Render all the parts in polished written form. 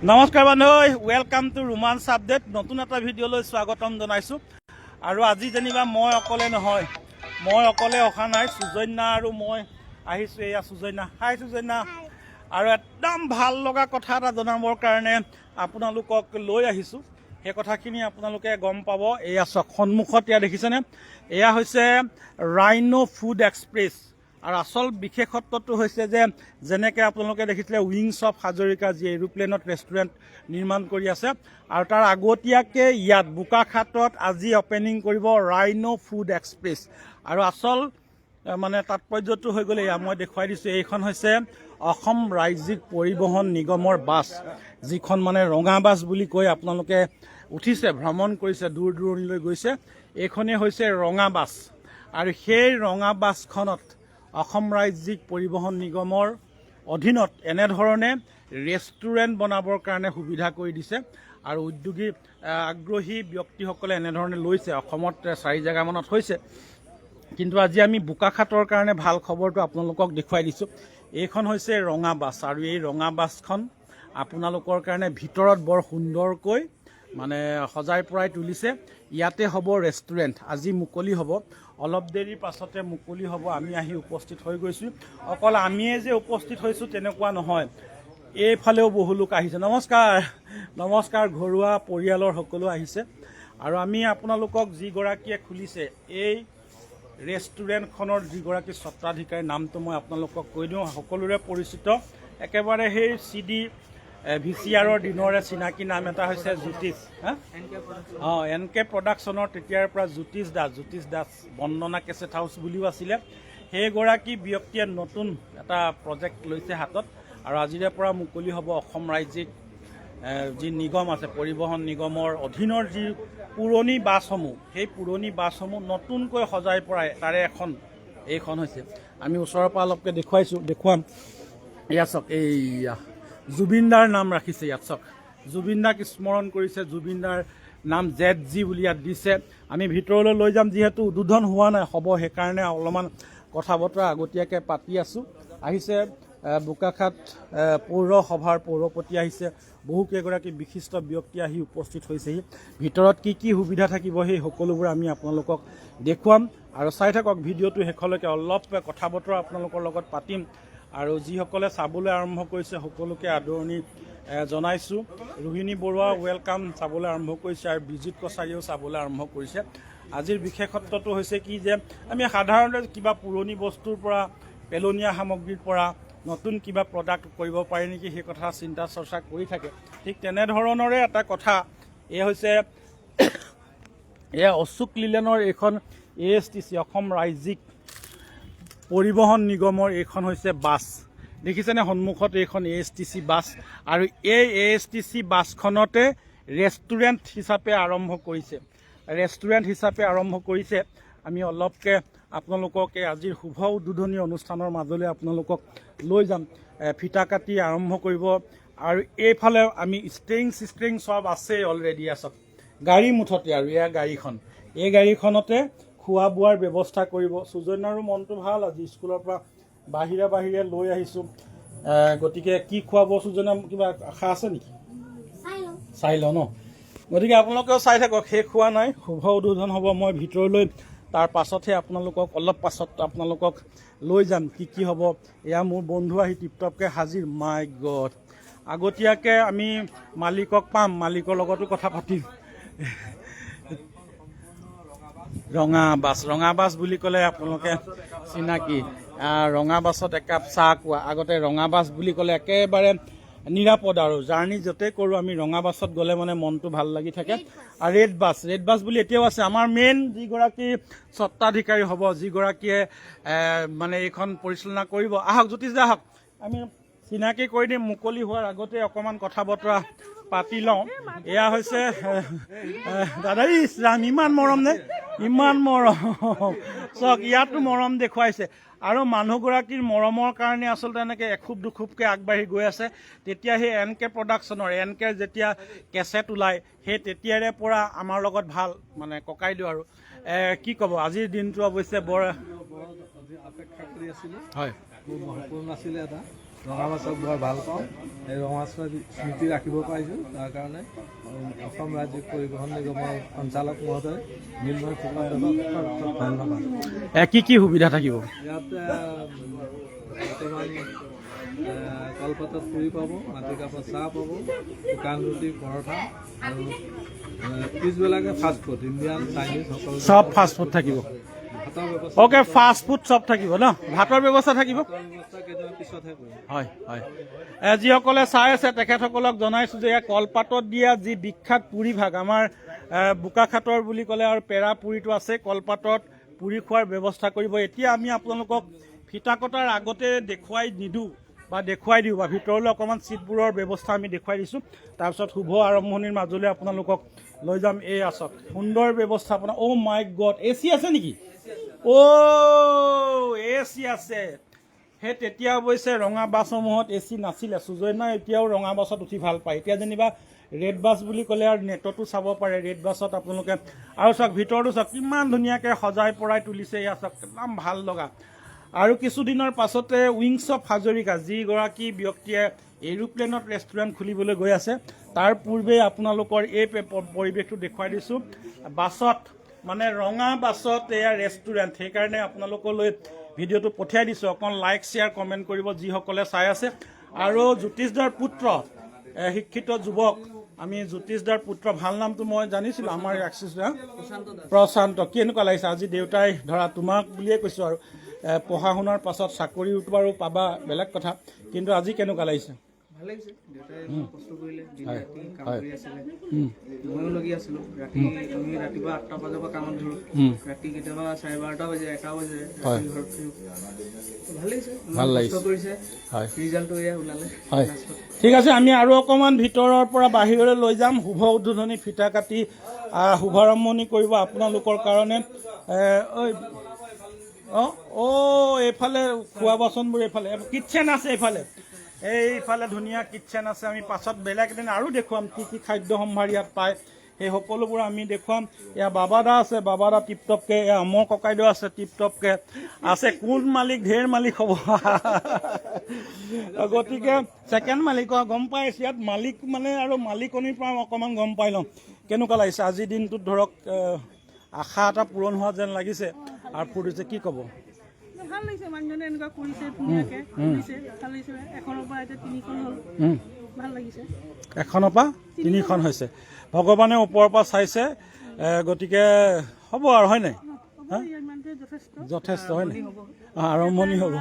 নমস্কাৰ বন্ধু, welcome to romance update. নতুন এটা ভিডিঅ'লৈ স্বাগতম জনাইছোঁ। আৰু আজি যেনিবা মই অকলে নহয়, মই অকলে অহা নাই, সুজন্যা আৰু মই আহিছোঁ। এয়া সুজন্যা, হাই সুজন্যা। আৰু একদম ভাল লগা কথা এটা জনাবৰ কাৰণে আপোনালোকক লৈ আহিছোঁ। সেই কথাখিনি আপোনালোকে গম পাব। এয়া চাওক, সন্মুখত এয়া দেখিছেনে? এয়া হৈছে ৰাইনো ফুড এক্সপ্ৰেছ। আৰু আচল বিশেষত্বটো হৈছে যে যেনেকৈ আপোনালোকে দেখিছিলে উইংছ অফ হাজৰিকা যি এৰোপ্লেনত ৰেষ্টুৰেণ্ট নিৰ্মাণ কৰি আছে, আৰু তাৰ আগতীয়াকৈ ইয়াত বোকাখাটত আজি অপেনিং কৰিব ৰাইনো ফুড এক্সপ্ৰেছ। আৰু আচল মানে তাৎপৰ্যটো হৈ গ'লে এয়া মই দেখুৱাই দিছোঁ। এইখন হৈছে অসম ৰাজ্যিক পৰিবহণ নিগমৰ বাছ, যিখন মানে ৰঙা বাছ বুলি কৈ আপোনালোকে উঠিছে, ভ্ৰমণ কৰিছে, দূৰ দূৰণিলৈ গৈছে। এইখনেই হৈছে ৰঙা বাছ। আৰু সেই ৰঙা বাছখনত অসম ৰাজ্যিক পৰিবহণ নিগমৰ অধীনত এনেধৰণে ৰেষ্টুৰেণ্ট বনাবৰ কাৰণে সুবিধা কৰি দিছে। আৰু উদ্যোগী আগ্ৰহী ব্যক্তিসকলে এনেধৰণে লৈছে। অসমত 4 জেগামানত হৈছে, কিন্তু আজি আমি বোকাখাটৰ কাৰণে ভাল খবৰটো আপোনালোকক দেখুৱাই দিছোঁ। এইখন হৈছে ৰঙা বাছ, আৰু এই ৰঙা বাছখন আপোনালোকৰ কাৰণে ভিতৰত বৰ সুন্দৰকৈ মানে সজাই পৰাই তুলিছে। ইয়াতে হ'ব ৰেষ্টুৰেণ্ট, আজি মুকলি হ'ব, অলপ দেৰিৰ পাছতে মুকলি হ'ব। আমি আহি উপস্থিত হৈ গৈছোঁ। অকল আমিয়ে যে উপস্থিত হৈছোঁ তেনেকুৱা নহয়, এইফালেও বহু লোক আহিছে। নমস্কাৰ নমস্কাৰ, ঘৰুৱা পৰিয়ালৰ সকলো আহিছে। আৰু আমি আপোনালোকক যিগৰাকীয়ে খুলিছে এই ৰেষ্টুৰেণ্টখনৰ যিগৰাকী স্বত্বাধিকাৰী, নামটো মই আপোনালোকক কৈ দিওঁ, সকলোৰে পৰিচিত, একেবাৰে সেই CD VCRৰ দিনৰে চিনাকি নাম এটা হৈছে জ্যোতিষ। NK প্ৰডাকশ্যনৰ তেতিয়াৰ পৰা জ্যোতিষ দাস বন্দনা কেছেট হাউচ বুলিও আছিলে। সেইগৰাকী ব্যক্তিয়ে নতুন এটা প্ৰজেক্ট লৈছে হাতত, আৰু আজিৰে পৰা মুকলি হ'ব অসম ৰাজ্যিক যি নিগম আছে, পৰিবহণ নিগমৰ অধীনৰ যি পুৰণি বাছসমূহ, সেই পুৰণি বাছসমূহ নতুনকৈ সজাই পৰাই তাৰে এইখন হৈছে। আমি ওচৰৰ পৰা অলপকৈ দেখুৱাম। এয়া চাওক, এইয়া জুবিনদাৰ নাম ৰাখিছে ইয়াত। চাওক, জুবিনদাক স্মৰণ কৰিছে, জুবিনদাৰ নাম ZG বুলি ইয়াত দিছে। আমি ভিতৰলৈ লৈ যাম, যিহেতু উদ্বোধন হোৱা নাই, হ'ব, সেইকাৰণে অলপমান কথা বতৰা আগতীয়াকৈ পাতি আছোঁ। আহিছে বোকাখাট পৌৰসভাৰ পৌৰপতি আহিছে, বহুকেইগৰাকী বিশিষ্ট ব্যক্তি আহি উপস্থিত হৈছেহি। ভিতৰত কি কি সুবিধা থাকিব সেই সকলোবোৰ আমি আপোনালোকক দেখুৱাম। আৰু চাই থাকক ভিডিঅ'টো শেষলৈকে, অলপ কথা বতৰা আপোনালোকৰ লগত পাতিম। আৰু যিসকলে চাবলৈ আৰম্ভ কৰিছে সকলোকে আদৰণি জনাইছোঁ। ৰোহিণী বৰুৱা ৱেলকাম, চাবলৈ আৰম্ভ কৰিছে, আৰু বিজিত কছাৰীয়েও চাবলৈ আৰম্ভ কৰিছে। আজিৰ বিশেষত্বটো হৈছে কি যে আমি সাধাৰণতে কিবা পুৰণি বস্তুৰ পৰা, পেলনীয়া সামগ্ৰীৰ পৰা নতুন কিবা প্ৰডাক্ট কৰিব পাৰি নেকি, সেই কথা চিন্তা চৰ্চা কৰি থাকে। ঠিক তেনেধৰণৰে এটা কথা, এয়া হৈছে এয়া অশোক লিলেনৰ এইখন ASTC অসম ৰাজ্যিক পৰিবহণ নিগমৰ এইখন হৈছে বাছ। দেখিছেনে সন্মুখত এইখন ASTC বাছ, আৰু এই ASTC বাছখনতে ৰেষ্টুৰেণ্ট হিচাপে আৰম্ভ কৰিছে। আমি অলপকৈ আপোনালোকক আজিৰ শুভ উদ্বোধনী অনুষ্ঠানৰ মাজলৈ আপোনালোকক লৈ যাম। ফিতা কাটি আৰম্ভ কৰিব, আৰু এইফালে আমি ষ্ট্ৰিং চব আছে অলৰেডি আছে গাড়ী মুঠতে। আৰু এয়া গাড়ীখন, এই গাড়ীখনতে খোৱা বোৱাৰ ব্যৱস্থা কৰিব। সুজন্যাৰো মনটো ভাল, আজি স্কুলৰ পৰা বাহিৰে লৈ আহিছোঁ। গতিকে কি খুৱাব সুজন্যা, কিবা আশা আছে নেকি? চাই লওঁ ন। গতিকে আপোনালোকেও চাই থাকক, শেষ হোৱা নাই, শুভ উদ্বোধন হ'ব। মই ভিতৰলৈ তাৰ পাছতহে অলপ পাছত আপোনালোকক লৈ যাম কি হ'ব। এয়া মোৰ বন্ধু আহি টিপটপকৈ হাজিৰ। মাই গড, আগতীয়াকৈ আমি মালিকক পাম, মালিকৰ লগতো কথা পাতিম। ৰঙা বাছ বুলি ক'লে আপোনালোকে চিনাকি, ৰঙা বাছত একাপ চাহ খোৱা। আগতে ৰঙা বাছ বুলি ক'লে একেবাৰে নিৰাপদ, আৰু জাৰ্ণি য'তেই কৰোঁ আমি ৰঙা বাছত গ'লে মানে মনটো ভাল লাগি থাকে। আৰু ৰেড বাছ বুলি এতিয়াও আছে। আমাৰ মেইন যিগৰাকী স্বত্বাধিকাৰী হ'ব, যিগৰাকীয়ে মানে এইখন পৰিচালনা কৰিব, আহক জ্যোতিষ দা, আহক, আমি চিনাকি কৰি দিম। মুকলি হোৱাৰ আগতে অকণমান কথা বতৰা পাতি লওঁ। এয়া হৈছে দাদা, ইছৰাম, ইমান মৰম নে, ইমান মৰম। চাওক, ইয়াতো মৰম দেখুৱাইছে, আৰু মানুহগৰাকীৰ মৰমৰ কাৰণে আচলতে এনেকৈ এখোপ দুখোপকৈ আগবাঢ়ি গৈ আছে। তেতিয়া সেই NK প্ৰডাকশ্যনৰ যেতিয়া কেছেট ওলায়, সেই তেতিয়াৰে পৰা আমাৰ লগত ভাল মানে ককাইদেউ। আৰু কি ক'ব, আজিৰ দিনটো অৱশ্যে বৰ আপেক্ষা কৰি আছিলোঁ। হয়, মোৰ মহাপূৰ্ণ আছিলে এটা। ৰঙা মাছক বৰ ভাল পাওঁ। এই ৰঙা মাছৰ স্মৃতি ৰাখিব পাৰিছোঁ। তাৰ কাৰণে অসম ৰাজ্যিক পৰিবহণ নিগমৰ সঞ্চালক মহোদয় নীলময় ফুকনদেৱক ধন্যবাদ। কি সুবিধা থাকিব ইয়াত? বৰ্তমান কলপাতত পুৰি পাব, মাটিকাপত চাহ পাব, শুকান ৰুটি, পৰঠা আৰু পিছবেলাকে ফাষ্ট ফুড, ইণ্ডিয়ান, চাইনিজ সকলো চব ফাষ্ট ফুড থাকিব। অ'কে, ফাষ্ট ফুড চব থাকিব ন? ভাতৰ ব্যৱস্থা থাকিব? হয় হয়। যিসকলে চাই আছে তেখেতসকলক জনাইছোঁ যে কলপাতত দিয়া যি বিখ্যাত পুৰি ভাগ, আমাৰ বোকাখাটৰ বুলি ক'লে আৰু পেৰা পুৰিটো আছে, কলপাতত পুৰি খোৱাৰ ব্যৱস্থা কৰিব। এতিয়া আমি আপোনালোকক ফিতা কটাৰ আগতে দেখুৱাই নিদিওঁ বা দেখুৱাই দিওঁ বা ভিতৰলৈ অকণমান ছিটবোৰৰ ব্যৱস্থা আমি দেখুৱাই দিছোঁ। তাৰপিছত শুভ আৰম্ভণিৰ মাজলৈ আপোনালোকক লৈ যাম। এই আছক সুন্দৰ ব্যৱস্থাপনা। অ' মাই গড, এ চি আছে নেকি? অ' এ চি আছে। সেই তেতিয়া অৱশ্যে ৰঙা বাছসমূহত এ চি নাছিলে। সুজন্যাই এতিয়াও ৰঙা বাছত উঠি ভাল পায়। এতিয়া যেনিবা ৰেড বাছ বুলি ক'লে আৰু নেটতো চাব পাৰে ৰেড বাছত আপোনালোকে। আৰু চাওক ভিতৰতো চাওক কিমান ধুনীয়াকৈ সজাই পৰাই তুলিছে। এয়া চাওক একদম ভাল লগা। আৰু কিছুদিনৰ পাছতে উইংছ অফ হাজৰিকা, যিগৰাকী ব্যক্তিয়ে এৰোপ্লেনত ৰেষ্টুৰেণ্ট খুলিবলৈ গৈ আছে, তাৰ পূৰ্বে আপোনালোকৰ এই পৰিৱেশটো দেখুৱাই দিছোঁ। বাছত মানে ৰঙা বাছত এয়া ৰেষ্টুৰেণ্ট, সেইকাৰণে আপোনালোকলৈ ভিডিঅ'টো পঠিয়াই দিছোঁ। অকণ লাইক, শ্বেয়াৰ, কমেণ্ট কৰিব যিসকলে চাই আছে। আৰু জ্যোতিষদাৰ পুত্ৰ, শিক্ষিত যুৱক, আমি জ্যোতিষদাৰ পুত্ৰ, ভাল নামটো মই জানিছিলোঁ, আমাৰ প্ৰশান্ত। কেনেকুৱা লাগিছে আজি? দেউতাই ধৰা তোমাক বুলিয়ে কৈছোঁ আৰু পঢ়া শুনাৰ পাছত চাকৰিটো বাৰু পাবা বেলেগ কথা, কিন্তু আজি কেনেকুৱা লাগিছে? ভাল লাগিছে। দেউতাই কষ্ট কৰিলে, দিন ৰাতি কাম কৰি আছিলে, ময়ো লাগি আছিলোঁ। আমি ৰাতিপুৱা 8টা বজাৰ পৰা কামত ধৰোঁ, ৰাতি কেতিয়াবা 12:30 বাজে, 1টা বাজে ঘৰত। ভাল লাগিছে, ভাল লাগিছে, কষ্ট কৰিছে, ৰিজাল্টটো এয়া ওলালে। হয়, ঠিক আছে। আমি আৰু অকণমান ভিতৰৰ পৰা বাহিৰলৈ লৈ যাম। শুভ উদ্বোধনী ফিতা কাটি শুভাৰম্ভণি কৰিব আপোনালোকৰ কাৰণে। এইফালে খোৱা বাচনবোৰ, এইফালে কিটচেন আছে, এইফালে ধুনীয়া কিটচেন আছে। আমি পাছত বেলেগ এদিন আৰু দেখুৱাম কি কি খাদ্য সম্ভাৰ ইয়াত পায়, সেই সকলোবোৰ আমি দেখুৱাম। এয়া বাবাদা আছে, বাবাদা টিপটপকৈ। এয়া আমৰ ককাইদেউ আছে, টিপটপকৈ আছে। কোন মালিক? ঢেৰ মালিক হ'ব। গতিকে ছেকেণ্ড মালিক গম পাই আছোঁ। ইয়াত মালিক মানে আৰু মালিকনিৰ পৰা অকণমান গম পাই লওঁ কেনেকুৱা লাগিছে আজিৰ দিনটোত। ধৰক আশা এটা পূৰণ হোৱা যেন লাগিছে আৰু ফুৰিছে। কি ক'ব? ভাল লাগিছে, মানুহজনে এনেকুৱা কৰিছে, ধুনীয়াকৈ কৰিছে, ভাল লাগিছে। এখনৰ পৰা এতিয়া 3খন হ'ল, ভাল লাগিছে। এখনৰ পৰা 3খন হৈছে। ভগৱানে ওপৰৰ পৰা চাইছে, গতিকে হ'ব আৰু, হয় নাই? যথেষ্ট, হয় নাই? আৰম্ভণি হ'ব।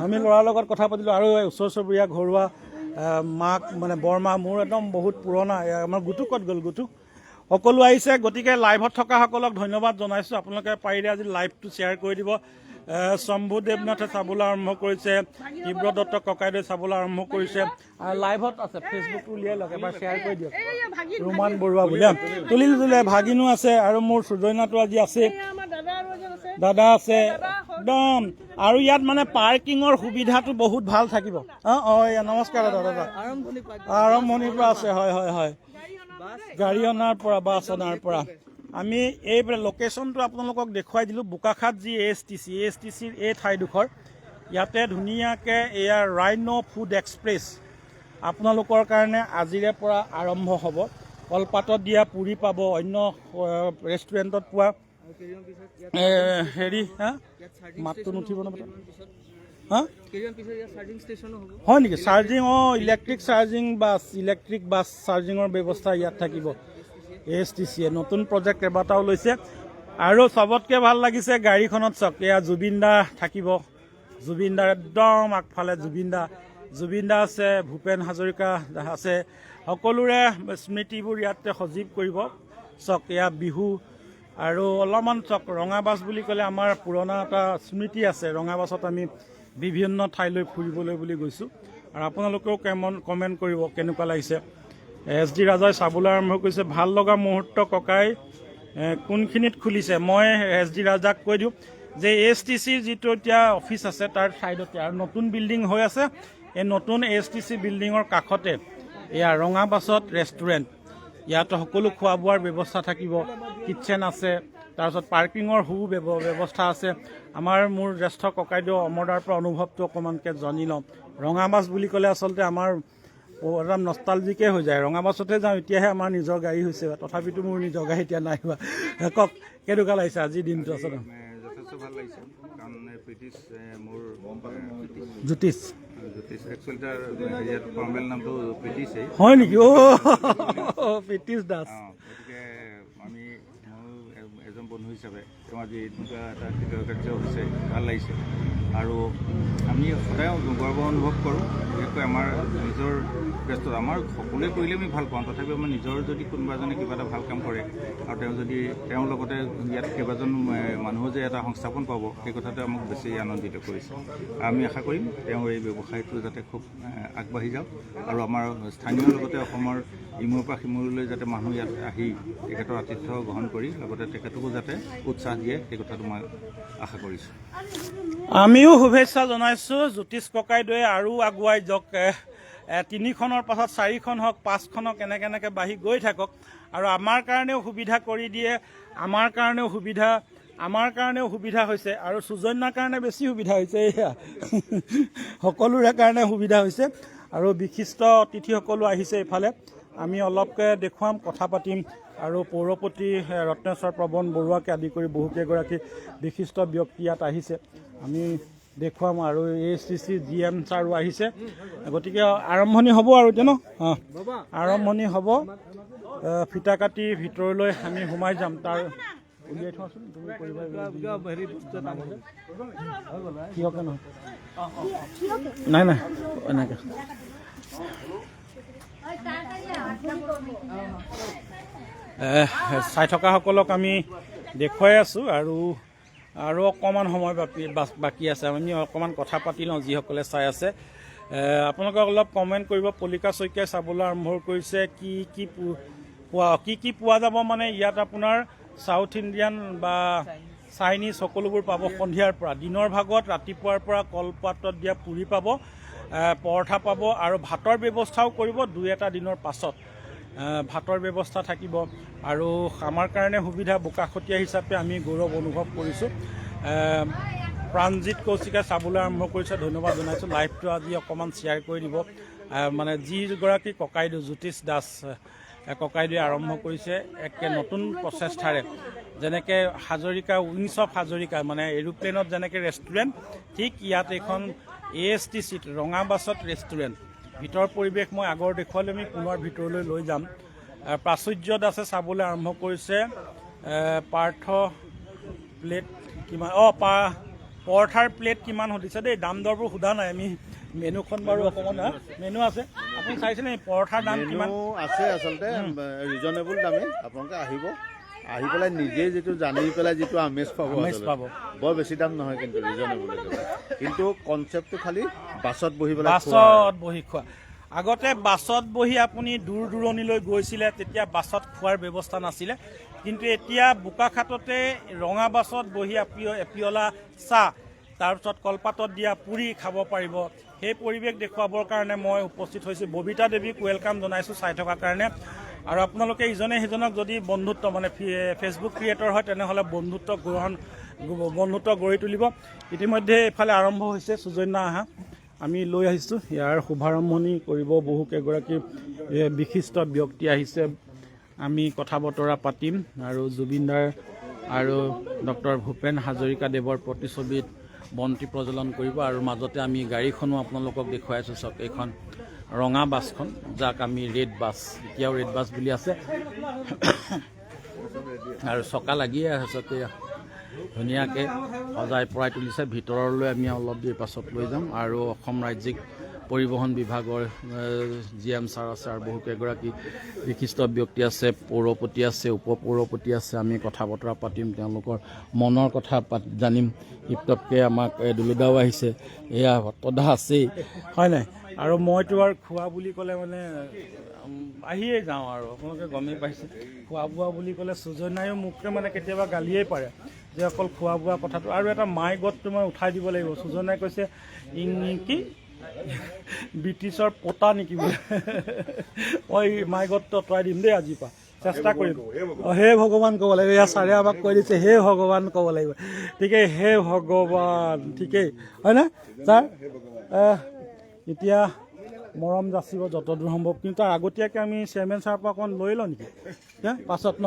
আমি ল'ৰাৰ লগত কথা পাতিলোঁ আৰু ওচৰ চুবুৰীয়া ঘৰুৱা মাক মানে বৰমা, মোৰ একদম বহুত পুৰণা। আমাৰ গুটু ক'ত গ'ল? গুটু সকলো আহিছে। গতিকে লাইভত থকাসকলক ধন্যবাদ জনাইছোঁ। আপোনালোকে পাৰিলে আজি লাইভটো শ্বেয়াৰ কৰি দিব। শম্ভু দেৱনাথে চাবলৈ আৰম্ভ কৰিছে, তীব্ৰ দত্ত ককাইদেৱে চাবলৈ আৰম্ভ কৰিছে। আৰু লাইভত আছে, ফেচবুকটো উলিয়াই লওক, এবাৰ শ্বেয়াৰ কৰি দিয়ক। ৰোমান বৰুৱা বুলি তুলিলে, ভাগিনো আছে, আৰু মোৰ সুজন্যাটো আজি আছে, দাদা আছে একদম। আৰু ইয়াত মানে পাৰ্কিঙৰ সুবিধাটো বহুত ভাল থাকিব। নমস্কাৰ দাদা। আৰম্ভণিৰ পৰা আছে, হয়। গাড়ী অনাৰ পৰা, বাছ অনাৰ পৰা। আমি এই লোকেশ্যনটো আপোনালোকক দেখুৱাই দিলোঁ। বোকাখাট যি ASTCৰ এই ঠাইডোখৰ, ইয়াতে ধুনীয়াকৈ এয়া ৰাইনো ফুড এক্সপ্ৰেছ আপোনালোকৰ কাৰণে আজিৰে পৰা আৰম্ভ হ'ব। কলপাতত দিয়া পুৰি পাব, অন্য ৰেষ্টুৰেণ্টত পোৱা মাতটো নুঠিব ন? হয় নেকি? চাৰ্জিং, ইলেক্ট্ৰিক বাছ চাৰ্জিঙৰ ব্যৱস্থা ইয়াত থাকিব। ASTCয়ে নতুন প্ৰজেক্ট কেইবাটাও লৈছে। আৰু চবতকৈ ভাল লাগিছে গাড়ীখনত চাওক, এয়া জুবিন দা থাকিব। জুবিন দাৰ একদম আগফালে জুবিন দা আছে, ভূপেন হাজৰিকা আছে। সকলোৰে স্মৃতিবোৰ ইয়াতে সজীৱ কৰিব। চাওক এয়া বিহু। আৰু অলপমান চাওক, ৰঙা বাছ বুলি ক'লে আমাৰ পুৰণা এটা স্মৃতি আছে। ৰঙা বাছত আমি বিভিন্ন ঠাইলৈ ফুৰিবলৈ বুলি গৈছোঁ। আৰু আপোনালোকেও কমেণ্ট কৰিব কেনেকুৱা লাগিছে। SD ৰাজাই চাবলৈ আৰম্ভ কৰিছে। ভাল লগা মুহূৰ্ত ককাই কোনখিনিত খুলিছে? মই SD ৰাজাক কৈ দিওঁ যে ASTCৰ যিটো এতিয়া অফিচ আছে তাৰ ছাইডতে আৰু নতুন বিল্ডিং হৈ আছে। এই নতুন ASTC বিল্ডিঙৰ কাষতে এয়া ৰঙা বাছত ৰেষ্টুৰেণ্ট। ইয়াত সকলো খোৱা বোৱাৰ ব্যৱস্থা থাকিব, কিটচেন আছে। তাৰপিছত পাৰ্কিঙৰ ব্যৱস্থা আছে। মোৰ জ্যেষ্ঠ ককাইদেউ অমৰদাৰ পৰা অনুভৱটো অকণমানকৈ জানি লওঁ। ৰঙা মাছ বুলি ক'লে আচলতে আমাৰ একদম নষ্টালজিকে হৈ যায়। ৰঙা মাছতে যাওঁ, এতিয়াহে আমাৰ নিজৰ গাড়ী হৈছে, তথাপিতো মোৰ নিজৰ গাড়ী এতিয়া নাই হোৱা। কওক কেনেকুৱা লাগিছে আজিৰ দিনটো আচলতে? যথেষ্ট ভাল লাগিছে, কাৰণ প্ৰীতিশ মোৰ জ্যোতিষ একচুৱেলি তাৰ হেৰিয়াত ফৰ্মেল নামটো প্ৰীতিশেই হয় নেকি? প্ৰীতিশ দাস। গতিকে মই এজন বন্ধু হিচাপে তেওঁ আজি এনেকুৱা এটা কৃতকাৰ্য হৈছে, ভাল লাগিছে। আৰু আমি সদায় গৰ্ব অনুভৱ কৰোঁ, বিশেষকৈ আমাৰ নিজৰ ব্যস্ততা আমাৰ সকলোৱে কৰিলে আমি ভাল পাওঁ, তথাপিও আমাৰ নিজৰ যদি কোনোবা এজনে কিবা এটা ভাল কাম কৰে আৰু তেওঁ যদি তেওঁৰ লগতে ইয়াত কেইবাজন মানুহ যে এটা সংস্থাপন পাব, সেই কথাটো আমাক বেছি আনন্দিত কৰিছে। আমি আশা কৰিম তেওঁৰ এই ব্যৱসায়টো যাতে খুব আগবাঢ়ি যাওক আৰু আমাৰ স্থানীয় লগতে অসমৰ ইমূৰৰ পৰা সিমূৰলৈ যাতে মানুহ ইয়াত আহি তেখেতৰ আতিথ্য গ্ৰহণ কৰি লগতে তেখেতকো যাতে উৎসাহ দিয়ে, সেই কথাটো মই আশা কৰিছোঁ। আমিও শুভেচ্ছা জনাইছোঁ জ্যোতিষ ককাইদেৱে আৰু আগুৱাই যাওক, 3খনৰ পাছত 4খন হওক, 5খন হওক, এনেকৈ বাঢ়ি গৈ থাকক আৰু আমাৰ কাৰণেও সুবিধা কৰি দিয়ে। আমাৰ কাৰণেও সুবিধা হৈছে আৰু সুজন্যাৰ কাৰণে বেছি সুবিধা হৈছে। এয়া সকলোৰে কাৰণে সুবিধা হৈছে আৰু বিশিষ্ট অতিথিসকলো আহিছে এইফালে। আমি অলপকৈ দেখুৱাম, কথা পাতিম আৰু পৌৰপতি ৰত্নেশ্বৰ প্ৰবণ বৰুৱাকে আদি কৰি বহুকেইগৰাকী বিশিষ্ট ব্যক্তি ইয়াত আহিছে, আমি দেখুৱাম আৰু ASTC GM ছাৰো আহিছে। গতিকে আৰম্ভণি হ'ব আৰু এতিয়া আৰম্ভণি হ'ব। ফিটা কাটি ভিতৰলৈ আমি সোমাই যাম। তাৰ উলিয়াই থোৱাচোন, তুমি কৰিবা কিহকে নহয়, নাই এনেকৈ চাই থকাসকলক আমি দেখুৱাই আছোঁ আৰু অকণমান সময় বাকী আছে। আমি অকণমান কথা পাতি লওঁ যিসকলে চাই আছে। আপোনালোকে অলপ কমেণ্ট কৰিব। পলিকা শইকীয়াই চাবলৈ আৰম্ভ কৰিছে। কি পোৱা যাব মানে ইয়াত আপোনাৰ সাউথ ইণ্ডিয়ান বা চাইনিজ সকলোবোৰ পাব সন্ধিয়াৰ পৰা। দিনৰ ভাগত ৰাতিপুৱাৰ পৰা কলপাতত দিয়া পুৰি পাব, পৰঠা পাব আৰু ভাতৰ ব্যৱস্থাও কৰিব 2-এটা দিনৰ পাছত। ভাতৰ ব্যৱস্থা থাকিব আৰু আমাৰ কাৰণে সুবিধা। বোকাখতীয়া হিচাপে আমি গৌৰৱ অনুভৱ কৰিছোঁ। প্ৰাণজিৎ কৌশিকে চাবলৈ আৰম্ভ কৰিছে, ধন্যবাদ জনাইছোঁ। লাইভটো আজি অকণমান শ্বেয়াৰ কৰি দিব। মানে যিগৰাকী ককাইদেউ জ্যোতিষ দাস ককাইদেৱে আৰম্ভ কৰিছে একে নতুন প্ৰচেষ্টাৰে, যেনেকৈ হাজৰিকা উইংছ অফ হাজৰিকা মানে এৰোপ্লেনত যেনেকৈ ৰেষ্টুৰেণ্ট, ঠিক ইয়াত এখন ASTCত ৰঙা বাছত ৰেষ্টুৰেণ্ট। ভিতৰ পৰিৱেশ মই আগৰ দেখুৱালে, আমি পুনৰ ভিতৰলৈ লৈ যাম। প্ৰাচুৰ্য দাসে চাবলৈ আৰম্ভ কৰিছে। পাৰ্থ প্লেট কিমান, পৰঠাৰ প্লেট কিমান সুধিছে দেই, দাম দৰবোৰ সোধা নাই আমি। মেনুখন বাৰু অকণমান মেনু আছে, আপুনি চাইছেনে পৰঠাৰ দাম কিমান আছে? আচলতে ৰিজনেবল দামে, আপোনালোকে আহি পেলাই নিজে যিটো জানি পেলাই যিটো আমেজ পাব, বৰ বেছি দাম নহয় কিন্তু ৰিজনেবল। কিন্তু কনচেপ্টটো খালি বাছত বহি পেলাই খোৱা। আগতে বাছত বহি আপুনি দূৰ দূৰণিলৈ গৈছিলে, তেতিয়া বাছত খোৱাৰ ব্যৱস্থা নাছিলে, কিন্তু এতিয়া বোকাখাটতে ৰঙা বাছত বহি এপিয়লা চাহ, তাৰপিছত কলপাতত দিয়া পুৰি খাব পাৰিব। সেই পৰিৱেশ দেখুৱাবৰ কাৰণে মই উপস্থিত হৈছোঁ। ববিতা দেৱীক ৱেলকাম জনাইছোঁ চাই থকাৰ কাৰণে। আৰু আপোনালোকে ইজনে সিজনক যদি বন্ধুত্ব মানে ফেচবুক ক্ৰিয়েটৰ হয় তেনেহ'লে বন্ধুত্ব গঢ়ি তুলিব। ইতিমধ্যে এইফালে আৰম্ভ হৈছে সুজন্যা আহা, আমি লৈ আহিছোঁ। ইয়াৰ শুভাৰম্ভণি কৰিব বহুকেইগৰাকী বিশিষ্ট ব্যক্তি আহিছে। আমি কথা বতৰা পাতিম আৰু জুবিনদাৰ আৰু ডক্টৰ ভূপেন হাজৰিকাদেৱৰ প্ৰতিছবিত বন্তি প্ৰজ্বলন কৰিব। আৰু মাজতে আমি গাড়ীখনো আপোনালোকক দেখুৱাই আছোঁ। চাওক এইখন ৰঙা বাছখন, যাক আমি ৰেড বাছ, এতিয়াও ৰেড বাছ বুলি আছে আৰু চকা লাগিয়ে আছে। ধুনীয়াকৈ সজাই পৰাই তুলিছে। ভিতৰলৈ আমি অলপ দেৰি পাছত লৈ যাম। আৰু অসম ৰাজ্যিক পৰিবহণ বিভাগৰ GM ছাৰ আছে আৰু বহুকেইগৰাকী বিশিষ্ট ব্যক্তি আছে, পৌৰপতি আছে, উপ পৌৰপতি আছে। আমি কথা বতৰা পাতিম, তেওঁলোকৰ মনৰ কথা জানিম। টিপটপকৈ আমাক দুলুদাও আহিছে, এয়া ভট্টদা আছেই, হয় নাই? আৰু মইতো আৰু খোৱা বুলি ক'লে মানে আহিয়ে যাওঁ আৰু আপোনালোকে গমেই পাইছে। খোৱা বোৱা বুলি ক'লে সুজন্যায়ো মোকে মানে কেতিয়াবা গালিয়েই পাৰে যে অকল খোৱা বোৱা কথাটো। আৰু এটা মাই গডটো মই উঠাই দিব লাগিব। সুজন্যাই কৈছে কি ব্ৰিটিছৰ পতা নেকি বোলে। মই মাই গডটো আঁতৰাই দিম দেই আজিৰ পৰা। চেষ্টা কৰিম হে ভগৱান ক'ব লাগিব এয়া ছাৰে আমাক কৈ দিছে হে ভগৱান ক'ব লাগিব ঠিকেই হে ভগৱান ঠিকেই হয়নে ছাৰ এতিয়া মৰম যাচিব যত দূৰ সম্ভৱ কিন্তু তাৰ আগতীয়াকৈ আমি চেয়াৰমেন ছাৰৰ পৰা অকণ লৈ লওঁ নেকি পাছত ন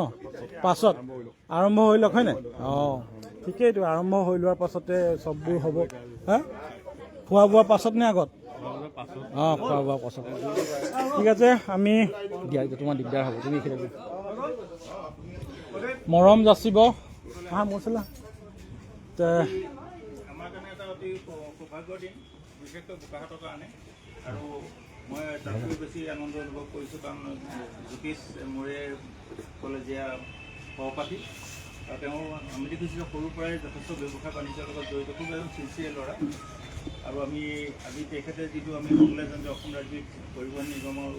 পাছত আৰম্ভ হৈ লওক হয় নাই অঁ ঠিকেইতো আৰম্ভ হৈ লোৱাৰ পাছতে চববোৰ হ'ব হা খোৱা বোৱাৰ পাছত নে আগত অঁ খোৱা বোৱাৰ পাছত ঠিক আছে আমি দিয়া তোমাৰ দিগদাৰ হ'ব তুমি এইখিনি মৰম যাচিব মছলা আমাৰ কাৰণে এটা অতি সৌভাগ্যৰ দিন বিশেষকৈ বোকাখাটৰ কাৰণে আৰু মই তাতকৈ বেছি আনন্দ অনুভৱ কৰিছোঁ কাৰণ জ্যোতিষ মোৰে কলেজীয়া সহপাঠী আৰু তেওঁ আমি দেখিছিলোঁ সৰুৰ পৰাই যথেষ্ট ব্যৱসায় বাণিজ্যৰ লগত জড়িত খুব এজন চিনচিয়াৰ ল'ৰা আৰু আমি আজি তেখেতে যিটো আমি সকলোৱে জানো যে অসম ৰাজ্যিক পৰিবহণ নিগমৰ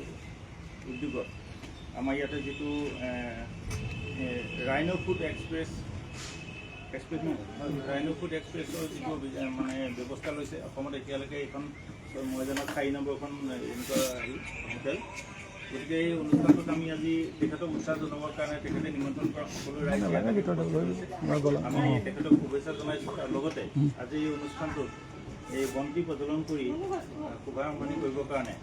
উদ্যোগত আমাৰ ইয়াতে যিটো rhino food express rhino food এক্সপ্ৰেছৰ যিটো মানে ব্যৱস্থা লৈছে অসমত এতিয়ালৈকে এইখন মই জনাত 4 নম্বৰখন এনেকুৱা হোটেল গতিকে এই অনুষ্ঠানটোত আমি আজি তেখেতক উৎসাহ জনাবৰ কাৰণে তেখেতে নিমন্ত্ৰণ কৰা সকলো ৰাইজ আমি তেখেতক শুভেচ্ছা জনাইছোঁ আৰু লগতে আজি এই অনুষ্ঠানটোত এই বন্তি প্ৰজ্বলন কৰি শুভাৰম্ভণি কৰিবৰ কাৰণে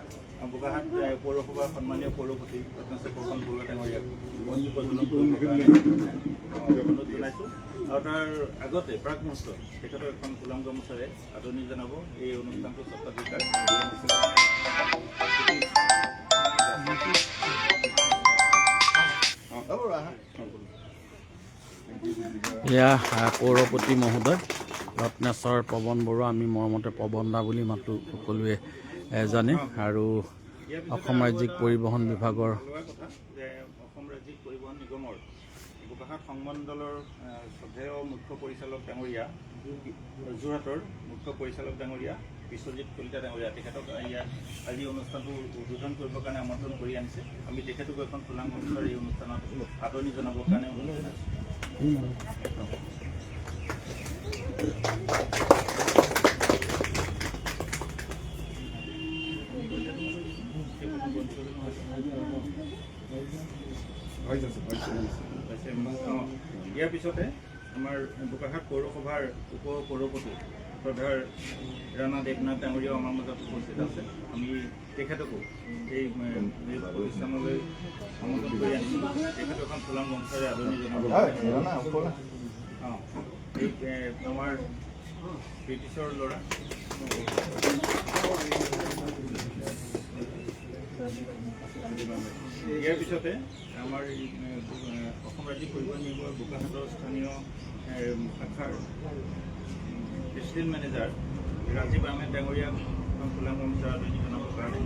বোকাখাট পৌৰসভাৰ সন্মানীয় পৌৰপতি ৰত্নেশ্বৰ বৰুৱা ডাঙৰীয়াক বন্তি প্ৰজ্বলন কৰিবৰ কাৰণে অনুৰোধ জনাইছোঁ আৰু তাৰ আগতে প্ৰাক মুহূৰ্তত তেখেতৰ এখন ফুলাম গামোচাৰে আদৰণি জনাব এই অনুষ্ঠানটো স্বত্বাধিকাৰ এয়া পৌৰপতি মহোদয় ৰত্নেশ্বৰ পৱন বৰুৱা আমি মৰমতে পৱন দা বুলি মাতো সকলোৱে জানে আৰু অসম ৰাজ্যিক পৰিবহণ বিভাগৰ অসম ৰাজ্যিক পৰিবহণ নিগমৰ বোকাখাট সংমণ্ডলৰ শ্ৰদ্ধেয় মুখ্য পৰিচালক ডাঙৰীয়া যোৰহাটৰ মুখ্য পৰিচালক ডাঙৰীয়া বিশ্বজিৎ কলিতা ডাঙৰীয়া তেখেতক ইয়াত আজি অনুষ্ঠানটো উদ্বোধন কৰিবৰ কাৰণে আমন্ত্ৰণ কৰি আনিছে আমি তেখেতকো এখন ফুলাম গামোচাৰ এই অনুষ্ঠানত আদৰণি জনাবৰ কাৰণে অনুৰোধ জনাইছোঁ ইয়াৰ পিছতে আমাৰ বোকাখাট পৌৰসভাৰ উপ পৌৰপতি শ্ৰদ্ধাৰ ৰাণা দেৱনাথ ডাঙৰীয়াও আমাৰ মাজত উপস্থিত আছে আমি তেখেতকো এই প্ৰতিষ্ঠানলৈ আমন্ত্ৰণ কৰি আনিছোঁ তেখেতক এখন ফুলাম গামোচাৰে আদৰণি জনাব এই আমাৰ ব্ৰিটিছৰ ল'ৰা ইয়াৰ পিছতে আমাৰ অসম ৰাজ্যিক পৰিবহণ নিগমৰ বোকাখাটৰ স্থানীয় শাখাৰ প্ৰেচিডেণ্ট মেনেজাৰ ৰাজীৱ আহমেদ ডাঙৰীয়াক ফুলাম গামোচা আদৰণি জনাবৰ কাৰণে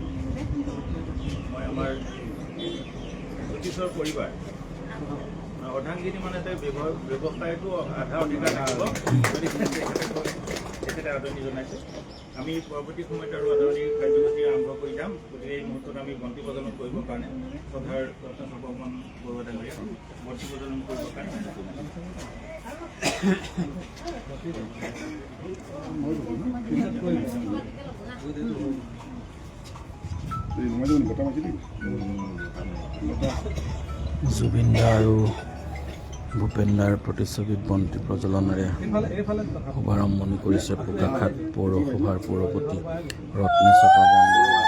মই আমাৰ জ্যোতিষৰ পৰিবাৰ অৰ্ধাংগিনী মানে ব্যৱসায়টো আধা অধিকাৰ থাকিব গতিকে তেখেতে আদৰণি জনাইছে আমি পৰৱৰ্তী সময়ত আৰু আদৰণি কাৰ্যসূচী আৰম্ভ কৰি যাম গতিকে এই মুহূৰ্তত আমি বন্তি প্ৰজ্বলন কৰিবৰ কাৰণে শ্ৰদ্ধাৰ ৰত্নেশ্বৰ পৱন বৰুৱা ডাঙৰীয়াক বন্তি প্ৰজ্বলন কৰিবৰ কাৰণে জুবিন দা আৰু ভূপেন দাৰ প্ৰতিচ্ছবিত বন্তি প্ৰজ্বলনেৰে শুভাৰম্ভণি কৰিছে বোকাখাট পৌৰসভাৰ পৌৰপতি ৰত্নেশ্বৰ পৱন বৰুৱা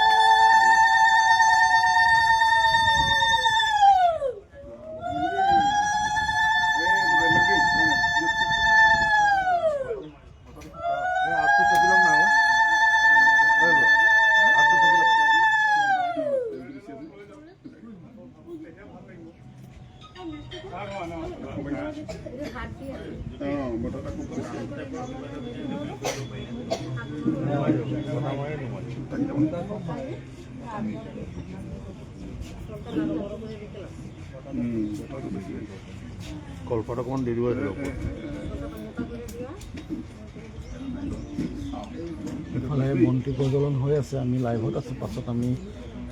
কলপাত অকণমান দি দিব ইফালে বন্তি প্ৰজ্বলন হৈ আছে আমি লাইভত আছোঁ পাছত আমি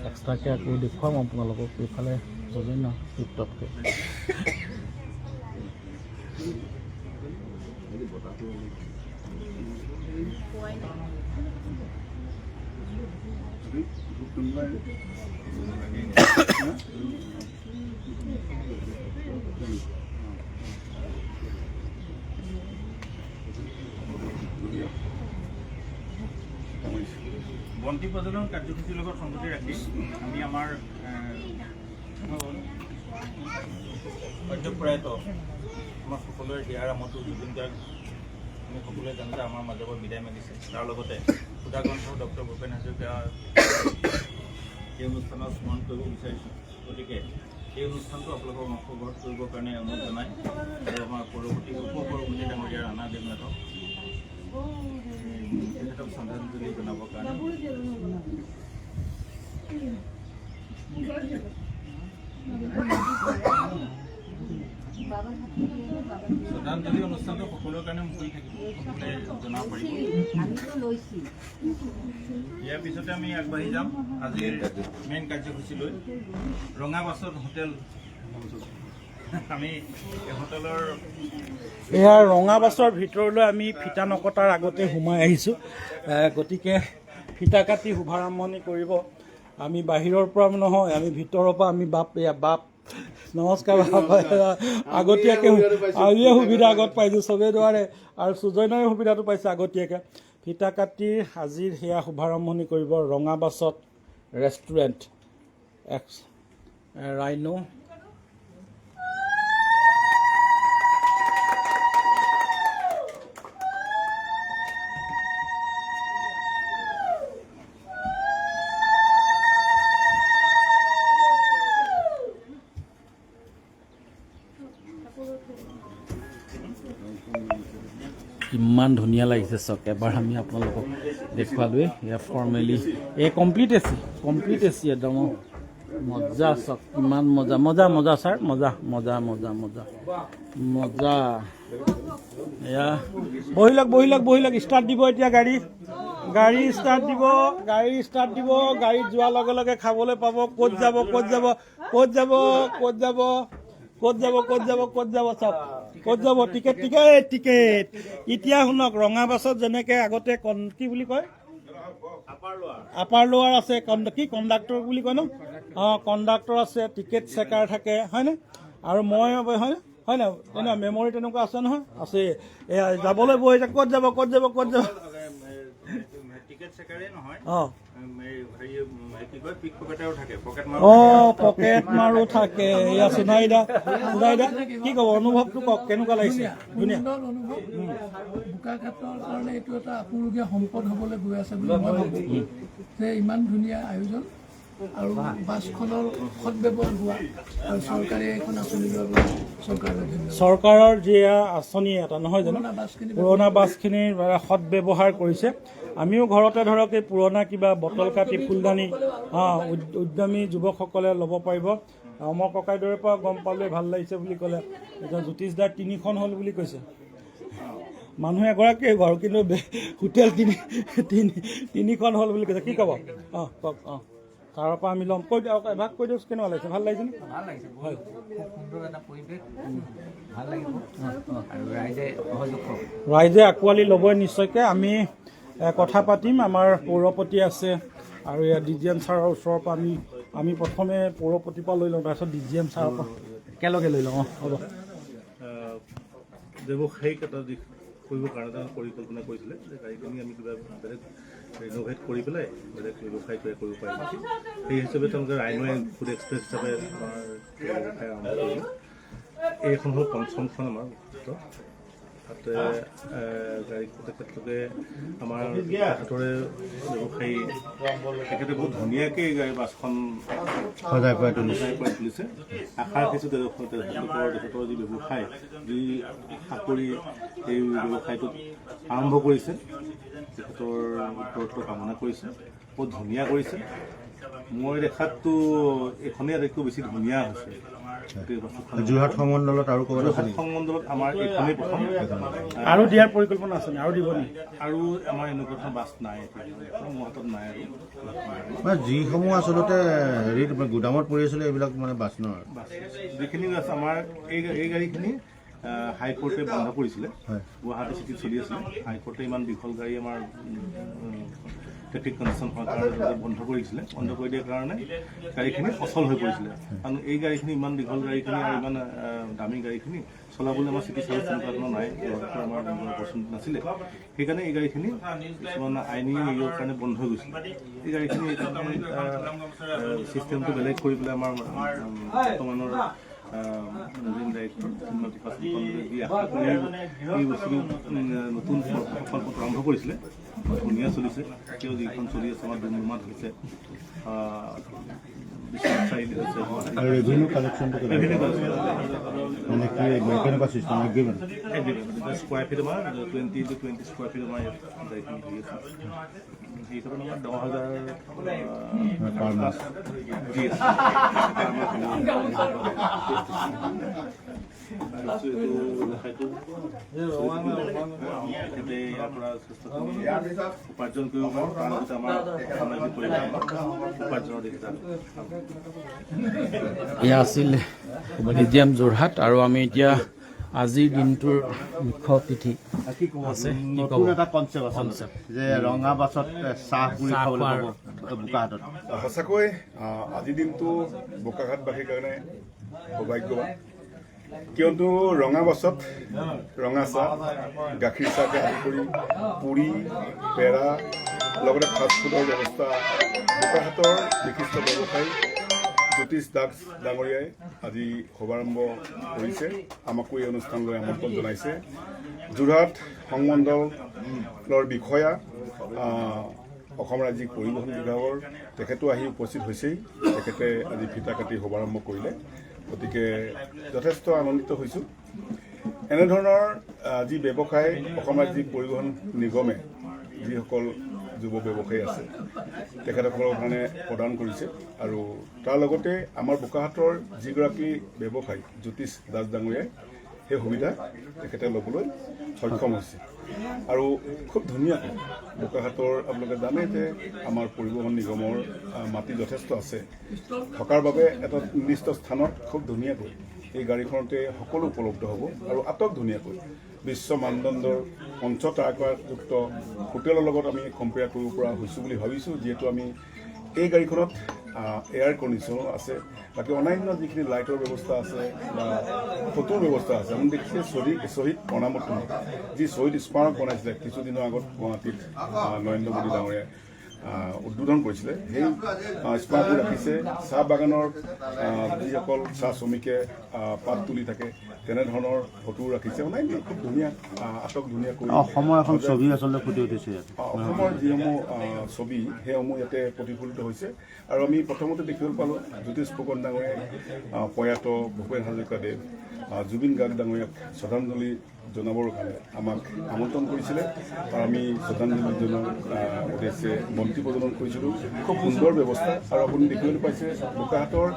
এক্সট্ৰাকৈ আকৌ দেখুৱাম আপোনালোকক এইফালে প্ৰজন্য টিপটপকৈ বন্তি প্ৰজ্বলন কাৰ্যসূচীৰ লগত সংগতি ৰাখি আমি আমাৰ সদ্যপ্ৰয়াত আমাৰ সকলোৰে হিয়াৰ আমতো জুবিন গাৰ্গ আমি সকলোৱে জানো যে আমাৰ মাজৰ পৰা বিদায় মাগিছে। তাৰ লগতে সুধাকণ্ঠ ডক্টৰ ভূপেন হাজৰিকা এই অনুষ্ঠানত স্মৰণ কৰিব বিচাৰিছোঁ। গতিকে এই অনুষ্ঠানটো আপোনালোকক অংশগ্ৰহণ কৰিবৰ কাৰণে অনুৰোধ জনাই আৰু আমাৰ পৰৱৰ্তী উপপৰৱৰ্তী ডাঙৰীয়া ৰাণা দেৱনাথক তেখেতক শ্ৰদ্ধাঞ্জলি জনাবৰ কাৰণে শ্ৰদ্ধাঞ্জলি অনুষ্ঠানটো সকলোৰে কাৰণে মুকলি থাকিব, সকলোৱে জনাব পাৰিব। ইয়াৰ পিছতে আমি আগবাঢ়ি যাম আজিৰ মেইন কাৰ্যসূচীলৈ। ৰঙাবাছত হোটেল, আমি এই হোটেলৰ এয়া ৰঙাবাছৰ ভিতৰলৈ আমি ফিতা নকটাৰ আগতে সোমাই আহিছোঁ। গতিকে ফিতা কাটি শুভাৰম্ভণি কৰিব। আমি বাহিৰৰ পৰা নহয়, আমি ভিতৰৰ পৰা আমি বাপ নমস্কাৰ বাপ আগতীয়াকৈ আজিয়ে সুবিধা আগত পাইছোঁ, চবেই নোৱাৰে আৰু সুজয়নাই সুবিধাটো পাইছে আগতীয়াকৈ। ফিতা কাটি আজিৰ সেয়া শুভাৰম্ভণি কৰিব ৰঙাবাছত ৰেষ্টুৰেণ্ট ৰাইনো। ইমান ধুনীয়া লাগিছে চাওক, এবাৰ আমি আপোনালোকক দেখুৱালোৱে। এয়া ফৰ্মেলি কমপ্লিট এচি একদম মজা চাওক, ইমান মজা ছাৰ, মজা। এয়া বহি লওক ষ্টাৰ্ট দিব এতিয়া। গাড়ী ষ্টাৰ্ট দিব। গাড়ীত যোৱাৰ লগে লগে খাবলৈ পাব। ক'ত যাব চাওক, ক'ত যাব টিকেট। এতিয়া শুনক, ৰঙাবাছত যেনেকৈ আগতে কি বুলি কয় আপাৰ লোৱাৰ আছে, কি কণ্ডাক্টৰ বুলি কয় ন? কণ্ডাক্টৰ আছে, টিকেট চেকাৰ থাকে, হয়নে? আৰু মই হয় নাই তেনে মেমৰি তেনেকুৱা আছে নহয়, আছে। এয়া যাবলৈ বহি ক'ত যাব টিকেট চেকাৰেই নহয়, অঁ পকেট মাৰো থাকে। এয়া সোণাইদা কি ক'ব, অনুভৱটো কওক, কেনেকুৱা লাগিছে? ধুনীয়া বোকাখাতৰ কাৰণে এইটো এটা আপুৰুগীয়া সম্পদ হ'বলৈ গৈ আছে বুলি মই ভাবোঁ যে ইমান ধুনীয়া আয়োজন আৰু বাছখনৰ সদব্যৱহাৰ হোৱা আৰু চৰকাৰে এইখন আঁচনি লোৱাৰ বাবে চৰকাৰৰ যি আঁচনি এটা নহয় জানো, পুৰণা বাছখিনিৰ সদব্যৱহাৰ কৰিছে। আমিও ঘৰতে ধৰক এই পুৰণা কিবা বটল কাটি ফুলদানি উদ্যমী যুৱকসকলে ল'ব পাৰিব। অমৰ ককাইদেউৰ পৰা গম পালে ভাল লাগিছে বুলি ক'লে। এতিয়া জ্যোতিষ দাৰ 3খন হ'ল বুলি কৈছে। মানুহ এগৰাকীয়ে বাৰু, কিন্তু হোটেল 3খন হ'ল বুলি কৈছে। কি ক'ব? কওক। তাৰ পৰা আমি ল'ম। কৈ দিয়ক, এভাগ কৈ দিয়ক, কেনেকুৱা লাগিছে? ভাল লাগিছে নে? হয়, সুন্দৰ এটা পৰিৱেশ, ভাল লাগিব আৰু ৰাইজে আঁকোৱালি ল'বই নিশ্চয়কৈ। আমি কথা পাতিম, আমাৰ পৌৰপতি আছে আৰু ইয়াত DGM ছাৰৰ ওচৰৰ পৰা আমি প্ৰথমে পৌৰপতিৰ পৰা লৈ লওঁ, তাৰপিছত DGM ছাৰৰ পৰা একেলগে লৈ লওঁ। হ'ব। ব্যৱসায়িক এটা দিশ কৰিবৰ কাৰণে এটা পৰিকল্পনা কৰিছিলে যে গাড়ীখিনি আমি কিবা বেলেগ ৰিন'ভেট কৰি পেলাই বেলেগ ব্যৱসায় কৰিব পাৰিম। সেই হিচাপে তেওঁলোকে ৰাইনোৱে ফুড এক্সপ্ৰেছ হিচাপে আমাৰ ব্যৱসায় আৰম্ভ কৰিলে। এইখন হ'ল ৫খন আমাৰ তাতে গাড়ী তেখেতলোকে আমাৰ তেখেতৰে ব্যৱসায়ী তেখেতে বহুত ধুনীয়াকৈ এই গাড়ী বাছখন সজাই পৰাই তুলিছে। আশা ৰাখিছোঁ তেখেতৰ যি ব্যৱসায়, যি আশা কৰি এই ব্যৱসায়টোত আৰম্ভ কৰিছে, তেখেতৰ উত্তৰটো কামনা কৰিছে। বহুত ধুনীয়া কৰিছে। মই দেখাততো এইখনেই আটাইতকৈ বেছি ধুনীয়া হৈছে। যোৰহাট সংমণ্ডলত আমাৰ এইখনেই প্ৰথম। আৰু দিয়াৰ পৰিকল্পনা আছে নে? আৰু দিব নেকি? আৰু আমাৰ এনেকুৱা বাছ নাই, মোৰ হাতত নাই। আৰু যিসমূহ আচলতে হেৰিত গুদামত পৰি আছিলে এইবিলাক মানে বাছ নহয়, যিখিনি আছে আমাৰ এই গাড়ীখিনি হাইকোৰ্টে বন্ধ কৰিছিলে। গুৱাহাটী চিটিত চলি আছিলে। হাইকোৰ্টে ইমান দীঘল গাড়ী আমাৰ ট্ৰেফিক কণ্ডিশ্যন হোৱাৰ কাৰণে বন্ধ কৰিছিলে। বন্ধ কৰি দিয়াৰ কাৰণে গাড়ীখিনি অচল হৈ পৰিছিলে। কাৰণ এই গাড়ীখিনি ইমান দীঘল গাড়ীখিনি আৰু ইমান দামী গাড়ীখিনি চলাবলৈ আমাৰ চিটি চাৰ্ভিচ তেনেকুৱা ধৰণৰ নাই, আমাৰ অপৰচুনিটি নাছিলে। সেইকাৰণে এই গাড়ীখিনি কিছুমান আইনী হেৰিয়ৰ কাৰণে বন্ধ হৈ গৈছিলে। এই গাড়ীখিনি চিষ্টেমটো বেলেগ কৰি পেলাই আমাৰ বৰ্তমানৰ ডাইৰেক্টৰ এই বস্তুটো নতুন প্ৰকল্পটো আৰম্ভ কৰিছিলে। ধুনীয়া চলিছে, এতিয়াও যিখন চলি আছে আমাৰ দুমাহ হৈছে। আৰু ৰেভিনিউ কালেকশ্যনটো মানে কি কেনেকুৱা চিষ্টেম এগ্ৰিমেণ্ট স্কোৱাৰ ফিট আমাৰ 20 to 20 স্কোৱাৰ ফিট আমাৰ ইয়াত গাড়ীখিনি হেৰি আছে। সেই হিচাপত আমাৰ 10,000 পাৰ মাছ দি আছে। উপাৰ্জন কৰিব পাৰোঁ, তাৰ লগতে আমাৰ উপাৰ্জনৰ দিশটো এয়া আছিল মিউজিয়াম যোৰহাট। আৰু আমি এতিয়া আজিৰ দিনটোৰ মুখ্য অতিথি আছে, নতুন এটা কনচেপ্ট আছে যে ৰঙা বাছত চাহ পুৰি খাবলৈ পাব বোকাহাটত। সঁচাকৈ আজিৰ দিনটো বোকাখাটবাসীৰ কাৰণে সৌভাগ্যৱান, কিয়নো ৰঙা বাছত ৰঙা চাহ, গাখীৰ চাহকে আদি কৰি পুৰি, পেৰা লগতে ফাষ্টফুডৰ ব্যৱস্থা বোকাখাটৰ বিশিষ্ট ব্যৱসায়ী জ্যোতিষ দাস ডাঙৰীয়াই আজি শুভাৰম্ভ কৰিছে। আমাকো এই অনুষ্ঠানলৈ আমন্ত্ৰণ জনাইছে। যোৰহাট সংমণ্ডলৰ বিষয়া অসম ৰাজ্যিক পৰিবহণ বিভাগৰ তেখেতো আহি উপস্থিত হৈছেই। তেখেতে আজি ফিতা কাটি শুভাৰম্ভ কৰিলে, গতিকে যথেষ্ট আনন্দিত হৈছোঁ। এনেধৰণৰ যি ব্যৱসায় অসম ৰাজ্যিক পৰিবহণ নিগমে যিসকল যুৱ ব্যৱসায়ী আছে তেখেতসকলৰ কাৰণে প্ৰদান কৰিছে, আৰু তাৰ লগতে আমাৰ বোকাখাটৰ যিগৰাকী ব্যৱসায়ী জ্যোতিষ দাস ডাঙৰীয়াই সেই সুবিধা তেখেতে ল'বলৈ সক্ষম হৈছে। আৰু খুব ধুনীয়াকৈ বোকাখাটৰ আপোনালোকে জানে যে আমাৰ পৰিবহণ নিগমৰ মাটি যথেষ্ট আছে, থকাৰ বাবে এটা নিৰ্দিষ্ট স্থানত খুব ধুনীয়াকৈ এই গাড়ীখনতে সকলো উপলব্ধ হ'ব, আৰু আটক ধুনীয়াকৈ বিশ্ব মানদণ্ডৰ পঞ্চতাৰকাযুক্ত হোটেলৰ লগত আমি কম্পেয়াৰ কৰিব পৰা হৈছোঁ বুলি ভাবিছোঁ। যিহেতু আমি এই গাড়ীখনত এয়াৰ কণ্ডিশ্যনো আছে, বাকী অন্যান্য যিখিনি লাইটৰ ব্যৱস্থা আছে বা ফটোৰ ব্যৱস্থা আছে। আমি দেখিছে শ্বহীদ প্ৰণামত যি শ্বহীদ স্মাৰক বনাইছিলে কিছুদিনৰ আগত গুৱাহাটীত নৰেন্দ্ৰ মোদী ডাঙৰীয়াই উদ্বোধন কৰিছিলে, সেই স্মাৰকো ৰাখিছে। চাহ বাগানৰ যিসকল চাহ শ্ৰমিকে পাত তুলি থাকে তেনেধৰণৰ ফটো ৰাখিছে। অন্যান্য খুব ধুনীয়া আটক ধুনীয়াকৈ অসমৰ এখন ছবি আচলতে ফুটি উঠিছে। অসমৰ যিসমূহ ছবি সেইসমূহ ইয়াতে প্ৰতিফলিত হৈছে। আৰু আমি প্ৰথমতে দেখিবলৈ পালোঁ জ্যোতিষ ফুকন ডাঙৰীয়াই প্ৰয়াত ভূপেন হাজৰিকাদেৱ জুবিন গাৰ্গ ডাঙৰীয়াক শ্ৰদ্ধাঞ্জলি জনাবৰ কাৰণে আমাক আমন্ত্ৰণ কৰিছিলে, আৰু আমি শ্ৰদ্ধাঞ্জলি জনোৱাৰ উদ্দেশ্যে বন্তি প্ৰজ্বলন কৰিছিলোঁ। খুব সুন্দৰ ব্যৱস্থা। আৰু আপুনি দেখিবলৈ পাইছে বোকাখাটৰ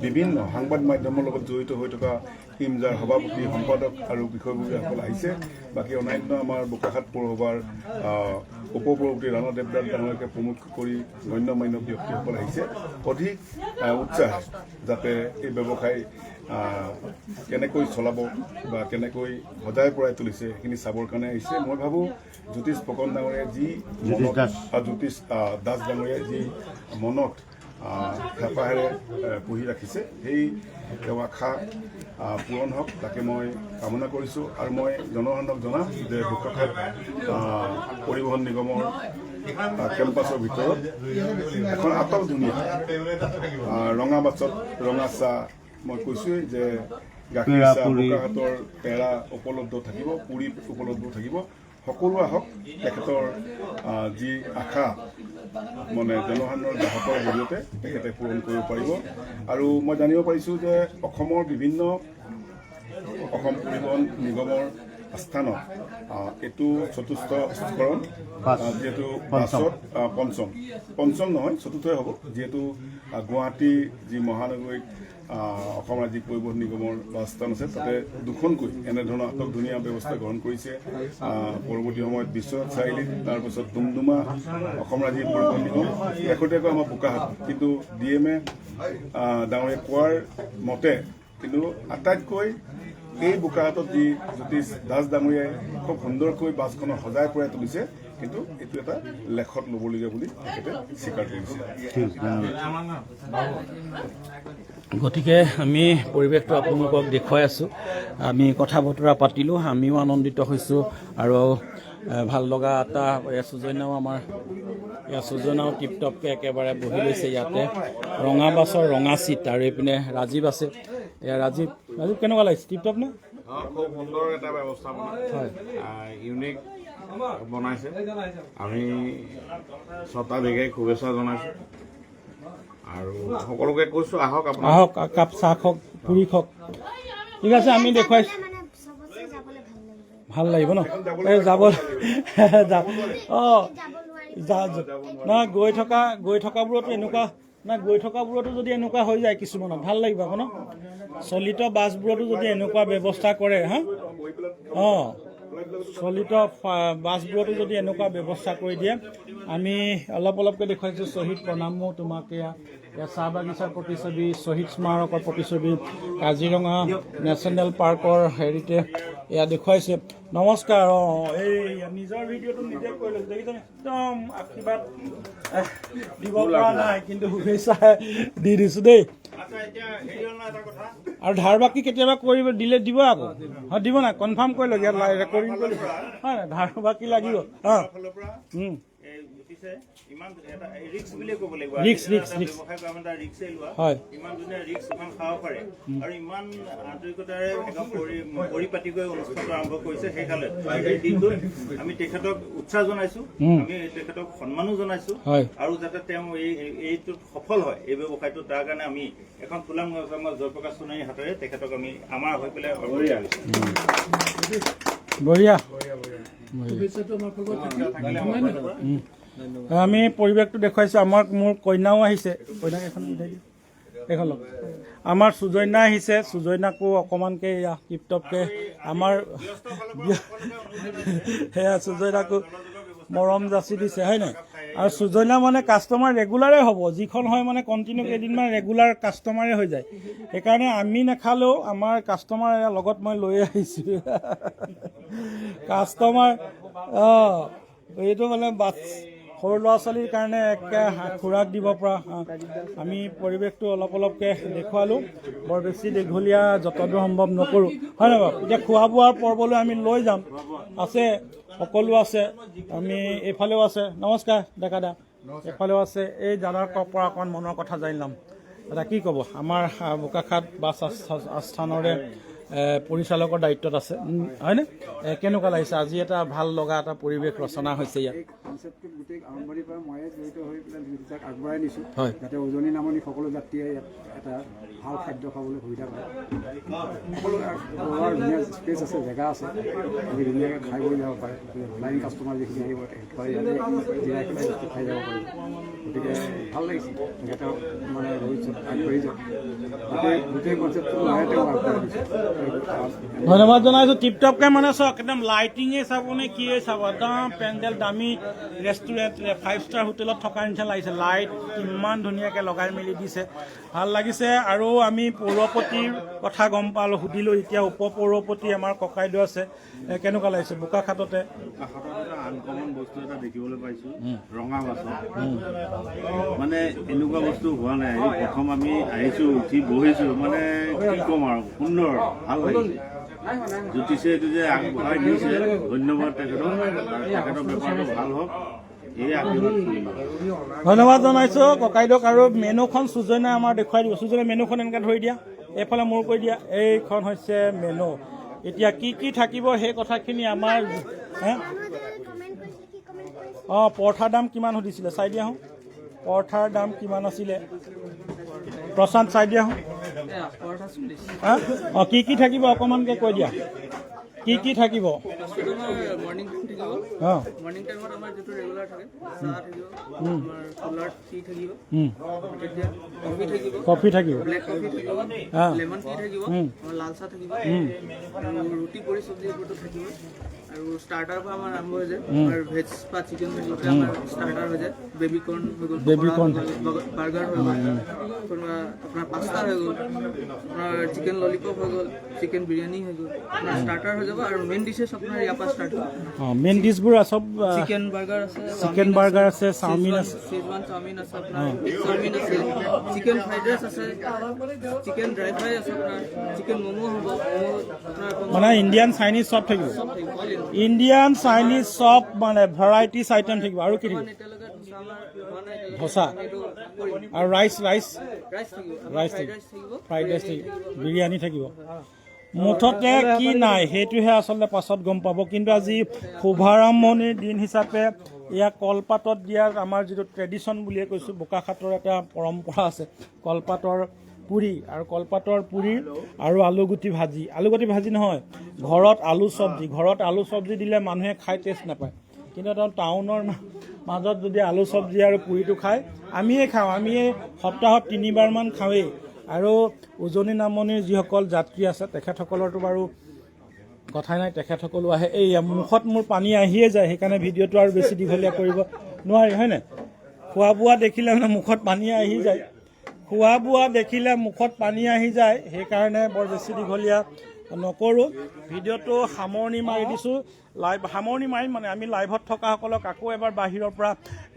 বিভিন্ন সাংবাদ মাধ্যমৰ লগত জড়িত হৈ থকা ইমজাৰ সভাপতি, সম্পাদক আৰু বিষয়ববীয়াসকল আহিছে। বাকী অন্যান্য আমাৰ বোকাখাট পৌৰসভাৰ উপ সভাপতি ৰাণা দেৱদাস ডাঙৰীয়াকে প্ৰমুখ কৰি গণ্য মান্য ব্যক্তিসকল আহিছে। অধিক উৎসাহ যাতে এই ব্যৱসায় কেনেকৈ চলাব বা কেনেকৈ সজাই পৰাই তুলিছে সেইখিনি চাবৰ কাৰণে আহিছে। মই ভাবোঁ জ্যোতিষ ফুকন ডাঙৰীয়াই যি জ্যোতিষ দাস ডাঙৰীয়াই যি মনত হেঁপাহেৰে পুহি ৰাখিছে, সেই তেওঁ আশা পূৰণ হওক তাকে মই কামনা কৰিছোঁ। আৰু মই জনসাধাৰণক জনাম যে বোকাখাট পৰিবহণ নিগমৰ কেম্পাছৰ ভিতৰত এখন আটক ধুনীয়া ৰঙা বাছত ৰঙা চাহ, মই কৈছোঁৱেই যে গাখীৰ চাহ, বোকাখাটৰ পেৰা উপলব্ধ থাকিব, পুৰি উপলব্ধ থাকিব। সকলো আহক, তেখেতৰ যি আশা মানে জনসাধাৰণৰ গ্ৰাহকৰ জৰিয়তে তেখেতে পূৰণ কৰিব পাৰিব। আৰু মই জানিব পাৰিছোঁ যে অসমৰ বিভিন্ন অসম পৰিবহণ নিগমৰ স্থানত এইটো চতুৰ্থ সংস্কৰণ, যিহেতু বাছত পঞ্চম নহয় চতুৰ্থই হ'ব, যিহেতু গুৱাহাটী যি মহানগৰীত অসম ৰাজ্যিক পৰিবহণ নিগমৰ বাছস্থান আছে তাতে দুখনকৈ এনেধৰণৰ আটক ধুনীয়া ব্যৱস্থা গ্ৰহণ কৰিছে। পৰৱৰ্তী সময়ত বিশ্বনাথ চাৰিআলিত, তাৰপিছত ডুমডুমা অসম ৰাজ্যিক পৰিবহণ নিগম, শেহতীয়াকৈ আমাৰ বোকাখাট। কিন্তু DMA ডাঙৰীয়াই কোৱাৰ মতে কিন্তু আটাইতকৈ এই বোকাখাটত যি জ্যোতিষ দাস ডাঙৰীয়াই খুব সুন্দৰকৈ বাছখনত সজাই পৰাই তুলিছে, কিন্তু এইটো এটা লেখত ল'বলগীয়া বুলি তেখেতে স্বীকাৰ কৰিছে। গতিকে আমি পৰিৱেশটো আপোনালোকক দেখুৱাই আছোঁ, আমি কথা বতৰা পাতিলোঁ, আমিও আনন্দিত হৈছোঁ আৰু ভাল লগা এটা সুজন্যাও আমাৰ সুজন্যাও টিপটপকৈ একেবাৰে বহি লৈছে ইয়াতে, ৰঙা বাছৰ ৰঙা চিট আৰু এইপিনে ৰাজীৱ আছে। ৰাজীৱ কেনেকুৱা লাগিছে? টিপটপ নে? খুব সুন্দৰ এটা ব্যৱস্থাপনা, ইউনিক বনাইছে। আমি 6টা বিঘাই শুভেচ্ছা জনাইছোঁ আৰু সকলোকে কৈছোঁ আহক কাপ চাহ খাওক, পুৰি খাওক। ঠিক আছে, আমি দেখুৱাইছোঁ, ভাল লাগিব ন এই যাব না গৈ থকাবোৰতো এনেকুৱা না গৈ থকাবোৰতো যদি এনেকুৱা হৈ যায় কিছুমানত ভাল লাগিব আকৌ ন। চলিত বাছবোৰতো যদি এনেকুৱা ব্যৱস্থা কৰে হা চলিত বাছবোৰতো যদি এনেকুৱা ব্যৱস্থা কৰি দিয়ে। আমি অলপকৈ দেখুৱাইছোঁ শ্বহীদ প্ৰণামো তোমাক, এয়া চাহ বাগিচাৰ প্ৰতিচ্ছবি, শ্বহীদ স্মাৰকৰ প্ৰতিচ্ছবি, কাজিৰঙা নেশ্যনেল পাৰ্কৰ হেৰিতে এয়া দেখুৱাইছে। নমস্কাৰ। এই নিজৰ ভিডিঅ'টো নিজে কৰি লৈছোঁ, দেখিছেনে? একদম আশীৰ্বাদ দিব পৰা নাই কিন্তু শুভেচ্ছা দি দিছোঁ দেই। আৰু ধাৰ বাকী কেতিয়াবা কৰিব দিলে দিব আকৌ, দিব নাই কনফাৰ্ম কৰি লওক, ইয়াত ৰেকৰ্ডিং কৰি হয় নাই, ধাৰ বাকী লাগিব। আমি তেখেতক উৎসাহ জনাইছো, আমি তেখেতক সন্মানো জনাইছো আৰু যাতে তেওঁ এইটোত সফল হয় এই ব্যৱসায়টো, তাৰ কাৰণে আমি এখন ফুলাম জয়প্ৰকাশ সোণোৱালীৰ হাতেৰে তেখেতক আমি আমাৰ হৈ পেলাই বঢ়িয়া। আমি পৰিৱেশটো দেখুৱাইছোঁ। মোৰ কন্যাও আহিছে, কন্যাক এখন উঠাই দিওঁ, এখন লওক। আমাৰ সুজন্যা আহিছে, সুজন্যাকো অকণমানকৈ এয়া টিপটপকৈ আমাৰ সেয়া সুজন্যাকো মৰম যাচি দিছে হয় নাই। আৰু সুজন্যা মানে কাষ্টমাৰ ৰেগুলাৰে হ'ব, যিখন হয় মানে কণ্টিনিউ কেইদিনমান ৰেগুলাৰ কাষ্টমাৰে হৈ যায়। সেইকাৰণে আমি নাখালেও আমাৰ কাষ্টমাৰ লগত মই লৈ আহিছোঁ কাষ্টমাৰ। এইটো মানে সৰু ল'ৰা ছোৱালীৰ কাৰণে একে খোৰাক দিব পৰা আমি পৰিৱেশটো অলপকৈ দেখুৱালোঁ। বৰ বেছি দীঘলীয়া যতদূৰ সম্ভৱ নকৰোঁ হয় নাই বাৰু। এতিয়া খোৱা বোৱাৰ পৰ্বলৈ আমি লৈ যাম, আছে সকলো আছে, আমি এইফালেও আছে। নমস্কাৰ ডেকা দা, এইফালেও আছে। এই দাদাৰ পৰা অকণমান মনৰ কথা জানি ল'ম। দাদা কি ক'ব? আমাৰ বোকাখাট বাছ আস্থানৰে পৰিচালকৰ দায়িত্বত আছে হয়নে? কেনেকুৱা লাগিছে আজি এটা ভাল লগা এটা পৰিৱেশ ৰচনা হৈছে ইয়াত? কনচেপ্টটো গোটেই আৰম্ভণিৰ পৰা ময়ে জড়িত হৈ পেলাই দুটাক আগবঢ়াই নিছোঁ, হয়, যাতে উজনি নামনি সকলো যাত্ৰীয়ে ইয়াত এটা ভাল খাদ্য খাবলৈ সুবিধা পায়। সকলো ধুনীয়া স্পেচ আছে, জেগা আছে, আমি ধুনীয়াকৈ খাই বৈ যাব পাৰে। লাইন কাষ্টমাৰ যিখিনি আহিব তেখেতসকলে ইয়াতে জিৰাই পেলাই বস্তু খাই যাব পাৰিব। গতিকে ভাল লাগিছে, তেখেতৰ মানে ভৱিষ্যত আগবাঢ়ি যাওক। গোটেই কনচেপ্টটো ময়ে তেওঁ আগবঢ়াই দিছোঁ। ধন্যবাদ জনাইছোঁ। টিপটপকৈ মানে চাওক, একদম লাইটিঙে চাবনে কিয়ে চাব, একদম পেণ্ডেল দামী ৰেষ্টুৰেণ্ট 5 ষ্টাৰ হোটেলত থকাৰ নিচিনা লাগিছে। লাইট কিমান ধুনীয়াকৈ লগাই মেলি দিছে, ভাল লাগিছে। আৰু আমি পৌৰপতিৰ কথা গম পালোঁ, সুধিলোঁ। এতিয়া উপ পৌৰপতি আমাৰ ককাইদেউ আছে, কেনেকুৱা লাগিছে বোকাখাটতে? আনকমন বস্তু এটা দেখিবলৈ পাইছোঁ ৰঙা বাছত, মানে এনেকুৱা বস্তু হোৱা নাই। প্ৰথম আমি আহিছোঁ, উঠি বহিছোঁ, মানে কি ক'ম আৰু সুন্দৰ, ভাল লাগিছে। জ্যোতিষে এইটো যে আগবঢ়াই দিছে, ধন্যবাদ তেখেতক। তেখেতৰ বেপাৰটো ভাল হওক, এই আশীৰ্বাদ কৰিম। ধন্যবাদ জনাইছোঁ ককাইদেউক। আৰু মেনুখন সুজন্যাই আমাৰ দেখুৱাই দিব। সুজন্যাই মেনুখন এনেকৈ ধৰি দিয়া, এইফালে মূৰ কৰি দিয়া। এইখন হৈছে মেনু। এতিয়া কি কি থাকিব সেই কথাখিনি আমাৰ পৰঠাৰ দাম কিমান সুধিছিলে, চাই দিয়া আহোঁ। পৰঠাৰ দাম কিমান আছিলে প্ৰশান্ত, চাই দিয়া আহোঁ। কি কি থাকিব অকণমানকৈ কৈ দিয়া, কি কি থাকিব? মৰ্ণিং থাকিব, মৰ্ণিং টাইমত আমাৰ যিটো ৰেগুলাৰ থাকে, চাহ থাকিব, আমাৰ কুলাৰ টি থাকিব, কফি থাকিব, কফি থাকিব, ব্লেক কফি থাকিব, লেমন টি থাকিব, লাল চাহ থাকিব, আৰু ৰুটি কৰি চব্জি এইবোৰতো থাকিব। আৰু ষ্টাৰ্টাৰ পৰা আমাৰ আৰম্ভ হৈ যায় আমাৰ ভেজ বা চিকেন লগতে আমাৰ ষ্টাৰ্টাৰ হৈ যায় বেবি কৰ্ণ হৈ গ'ল বাৰ্গাৰ হৈ গ'ল কোনোবা আপোনাৰ পাস্তা হৈ গ'ল আপোনাৰ চিকেন ললিপপ হৈ গ'ল চিকেন বিৰিয়ানী হৈ গ'ল আপোনাৰ ষ্টাৰ্টাৰ হৈ যাব আৰু মেইন ডিছেছ আপোনাৰ ইয়াৰ পৰা ষ্টাৰ্ট হয় মেইন ডিছবোৰ চব চিকেন বাৰ্গাৰ আছে চাওমিন আছে শেজৱান চাওমিন আছে আপোনাৰ চাওমিন আছে চিকেন ফ্ৰাইড ৰাইচ আছে চিকেন ড্ৰাই ফ্ৰাই আছে আপোনাৰ চিকেন ম'ম' হ'ব আপোনাৰ মানে ইণ্ডিয়ান চাইনিজ চব থাকিব ইণ্ডিয়ান চাইনিজ চব মানে ভেৰাইটিজ আইটেম থাকিব আৰু কি থাকিব ধোচা আৰু ৰাইচ থাকিব ফ্ৰাইড ৰাইচ থাকিব বিৰিয়ানী থাকিব মুঠতে কি নাই সেইটোহে আচলতে পাছত গম পাব কিন্তু আজি শুভাৰম্ভণিৰ দিন হিচাপে ইয়াক কলপাতত দিয়া আমাৰ যিটো ট্ৰেডিশ্যন বুলিয়ে কৈছোঁ বোকাখাটৰ এটা পৰম্পৰা আছে কলপাতৰ পুৰি আৰু কলপাতৰ পুৰি আৰু আলুগুটি ভাজি নহয় ঘৰত আলু চব্জি দিলে মানুহে খাই টেষ্ট নাপায় কিন্তু টাউনৰ মাজত যদি আলু চব্জি আৰু পুৰিটো খায় আমিয়ে খাওঁ সপ্তাহত 3বাৰমান খাওঁৱেই আৰু উজনি নামনিৰ যিসকল যাত্ৰী আছে তেখেতসকলৰতো বাৰু কথাই নাই তেখেতসকলো আহে এই মুখত মোৰ পানী আহিয়ে যায় সেইকাৰণে ভিডিঅ'টো আৰু বেছি দীঘলীয়া কৰিব নোৱাৰি হয়নে খোৱা বোৱা দেখিলে মানে মুখত পানী আহি যায় সেইকাৰণে বৰ বেছি দীঘলীয়া নকৰোঁ ভিডিঅ'টো সামৰণি মাৰি দিছোঁ সামৰণি মাৰিম মানে আমি লাইভত থকাসকলক আকৌ এবাৰ বাহিৰৰ পৰা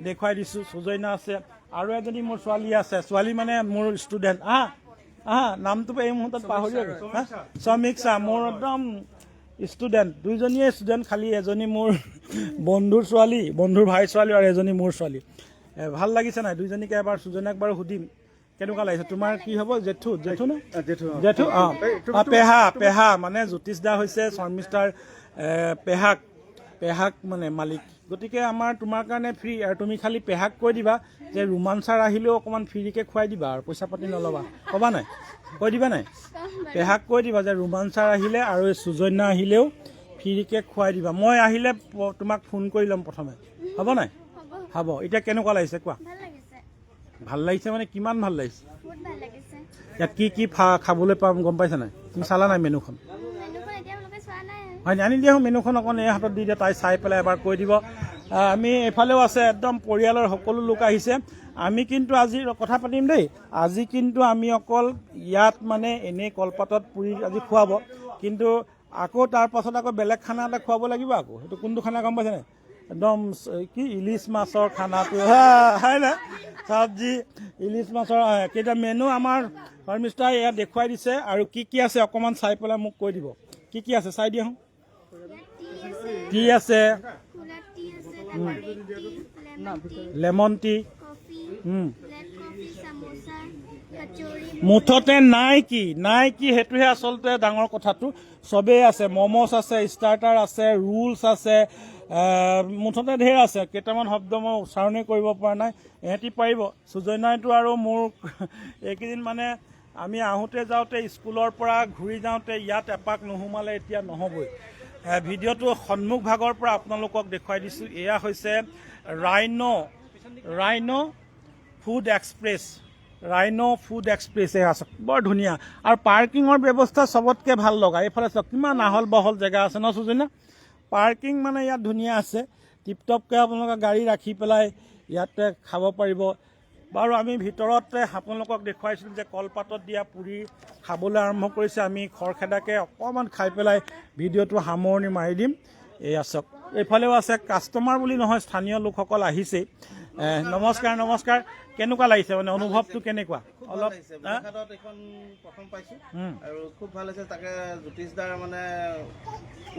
দেখুৱাই দিছোঁ সুজৈনা আছে আৰু এজনী মোৰ ছোৱালী আছে ছোৱালী মানে মোৰ ষ্টুডেণ্ট নামটো এই মুহূৰ্তত পাহৰি গৈছোঁ সমীক্ষা মোৰ একদম ষ্টুডেণ্ট দুইজনীয়ে ষ্টুডেণ্ট খালী এজনী মোৰ বন্ধুৰ ভাই ছোৱালী আৰু এজনী মোৰ ছোৱালী ভাল লাগিছে নাই দুইজনীকে এবাৰ সুজৈনাক বাৰু সুধিম কেনেকুৱা লাগিছে তোমাৰ কি হ'ব জেঠু পেহা মানে জ্যোতিষ দা হৈছে শৰ্মিষ্ঠাৰ পেহাক মানে মালিক গতিকে তোমাৰ কাৰণে ফ্ৰী আৰু তুমি খালি পেহাক কৈ দিবা যে ৰুমান ছাৰ আহিলেও অকণমান ফ্ৰীকৈ খুৱাই দিবা আৰু পইচা পাতি নল'বা ক'বা নাই কৈ দিবা নাই পেহাক কৈ দিবা যে ৰুমান ছাৰ আহিলে আৰু এই সুজন্যা আহিলেও ফ্ৰীকৈ খুৱাই দিবা মই আহিলে তোমাক ফোন কৰি ল'ম প্ৰথমে হ'ব নাই হ'ব এতিয়া কেনেকুৱা লাগিছে কোৱা ভাল লাগিছে মানে কিমান ভাল লাগিছে ইয়াত কি খাবলৈ পাম গম পাইছা নাই তুমি চালা নাই মেনুখন হয় আনি দিয়া মেনুখন অকণ এই হাতত দি দিয়া তাই চাই পেলাই এবাৰ কৈ দিব আমি এইফালেও আছে একদম পৰিয়ালৰ সকলো লোক আহিছে আমি কিন্তু আজি কথা পাতিম দেই আজি কিন্তু আমি অকল ইয়াত মানে এনেই কলপাতত পুৰি আজি খুৱাব কিন্তু আকৌ তাৰ পাছত আকৌ বেলেগ খানা এটা খুৱাব লাগিব আকৌ সেইটো কোনটো খানা গম পাইছে নাই একদম কি ইলিচ মাছৰ খানাটো হয় না চব্জি ইলিচ মাছৰ কেইটা মেনু আমাৰ শৰ্মিষ্ঠাই ইয়াত দেখুৱাই দিছে আৰু কি আছে অকণমান চাই পেলাই মোক কৈ দিব কি আছে চাই দিয়া টি আছে লেমন টি মুঠতে নাই কি সেইটোহে আচলতে ডাঙৰ কথাটো চবেই আছে মম'ছ আছে ষ্টাৰ্টাৰ আছে ৰোলছ আছে মুঠতে ঢেৰ আছে কেইটামান শব্দ মই উচ্চাৰণেই কৰিব পৰা নাই এহেঁতি পাৰিব সুজন্যাইটো আৰু মোৰ এইকেইদিন মানে আমি আহোঁতে যাওঁতে স্কুলৰ পৰা ঘূৰি যাওঁতে ইয়াত এপাক নোসোমালে এতিয়া নহ'বই ভিডিঅ'টো সন্মুখ ভাগৰ পৰা আপোনালোকক দেখুৱাই দিছোঁ এয়া হৈছে ৰাইন' ফুড এক্সপ্ৰেছ আছে বৰ ধুনীয়া আৰু পাৰ্কিঙৰ ব্যৱস্থা চবতকৈ ভাল লগা এইফালে চাওক কিমান আহল বহল জেগা আছে ন সুজন্যা পাৰ্কিং মানে ইয়াত ধুনীয়া আছে টিপটপকৈ আপোনালোকে গাড়ী ৰাখি পেলাই ইয়াতে খাব পাৰিব বাৰু আমি ভিতৰতে আপোনালোকক দেখুৱাইছিলোঁ যে কলপাতত দিয়া পুৰি খাবলৈ আৰম্ভ কৰিছে আমি খৰখেদাকৈ অকণমান খাই পেলাই ভিডিঅ'টো সামৰণি মাৰি দিম এয়া চাওক এইফালেও আছে কাষ্টমাৰ বুলি নহয় স্থানীয় লোকসকল আহিছেই নমস্কাৰ কেনেকুৱা লাগিছে মানে অনুভৱটো কেনেকুৱা অলপ এইখন প্ৰথম পাইছোঁ আৰু খুব ভাল হৈছে তাকে জ্যোতিষ দাৰ মানে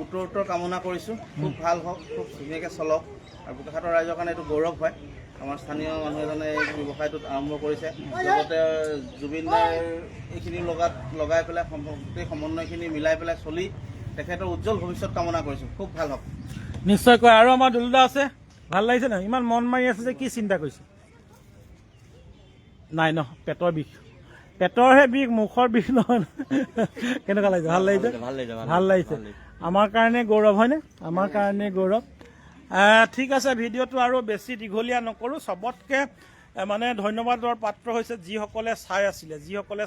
উত্তৰ কামনা কৰিছোঁ খুব ভাল হওক খুব ধুনীয়াকৈ চলক আৰু বোকাখাটৰ ৰাইজৰ কাৰণে এইটো গৌৰৱ হয় আমাৰ স্থানীয় মানুহ এজনে এই ব্যৱসায়টোত আৰম্ভ কৰিছে লগতে জুবিন দাৰ এইখিনি লগাই পেলাই গোটেই সমন্বয়খিনি মিলাই পেলাই চলি তেখেতৰ উজ্জ্বল ভৱিষ্যত কামনা কৰিছোঁ খুব ভাল হওক নিশ্চয়কৈ আৰু আমাৰ দুলুদা আছে ভাল লাগিছে নাই ইমান মন মাৰি আছে যে কি চিন্তা কৰিছে নাই পেটৰ বিষ মুখৰ বিষ নহয় কেনেকুৱা লাগিছে ভাল লাগিছে আমাৰ কাৰণে গৌৰৱ হয়নে আমাৰ কাৰণে গৌৰৱ ঠিক আছে ভিডিঅ'টো আৰু বেছি দীঘলীয়া নকৰোঁ চবতকৈ মানে ধন্যবাদৰ পাত্ৰ হৈছে যিসকলে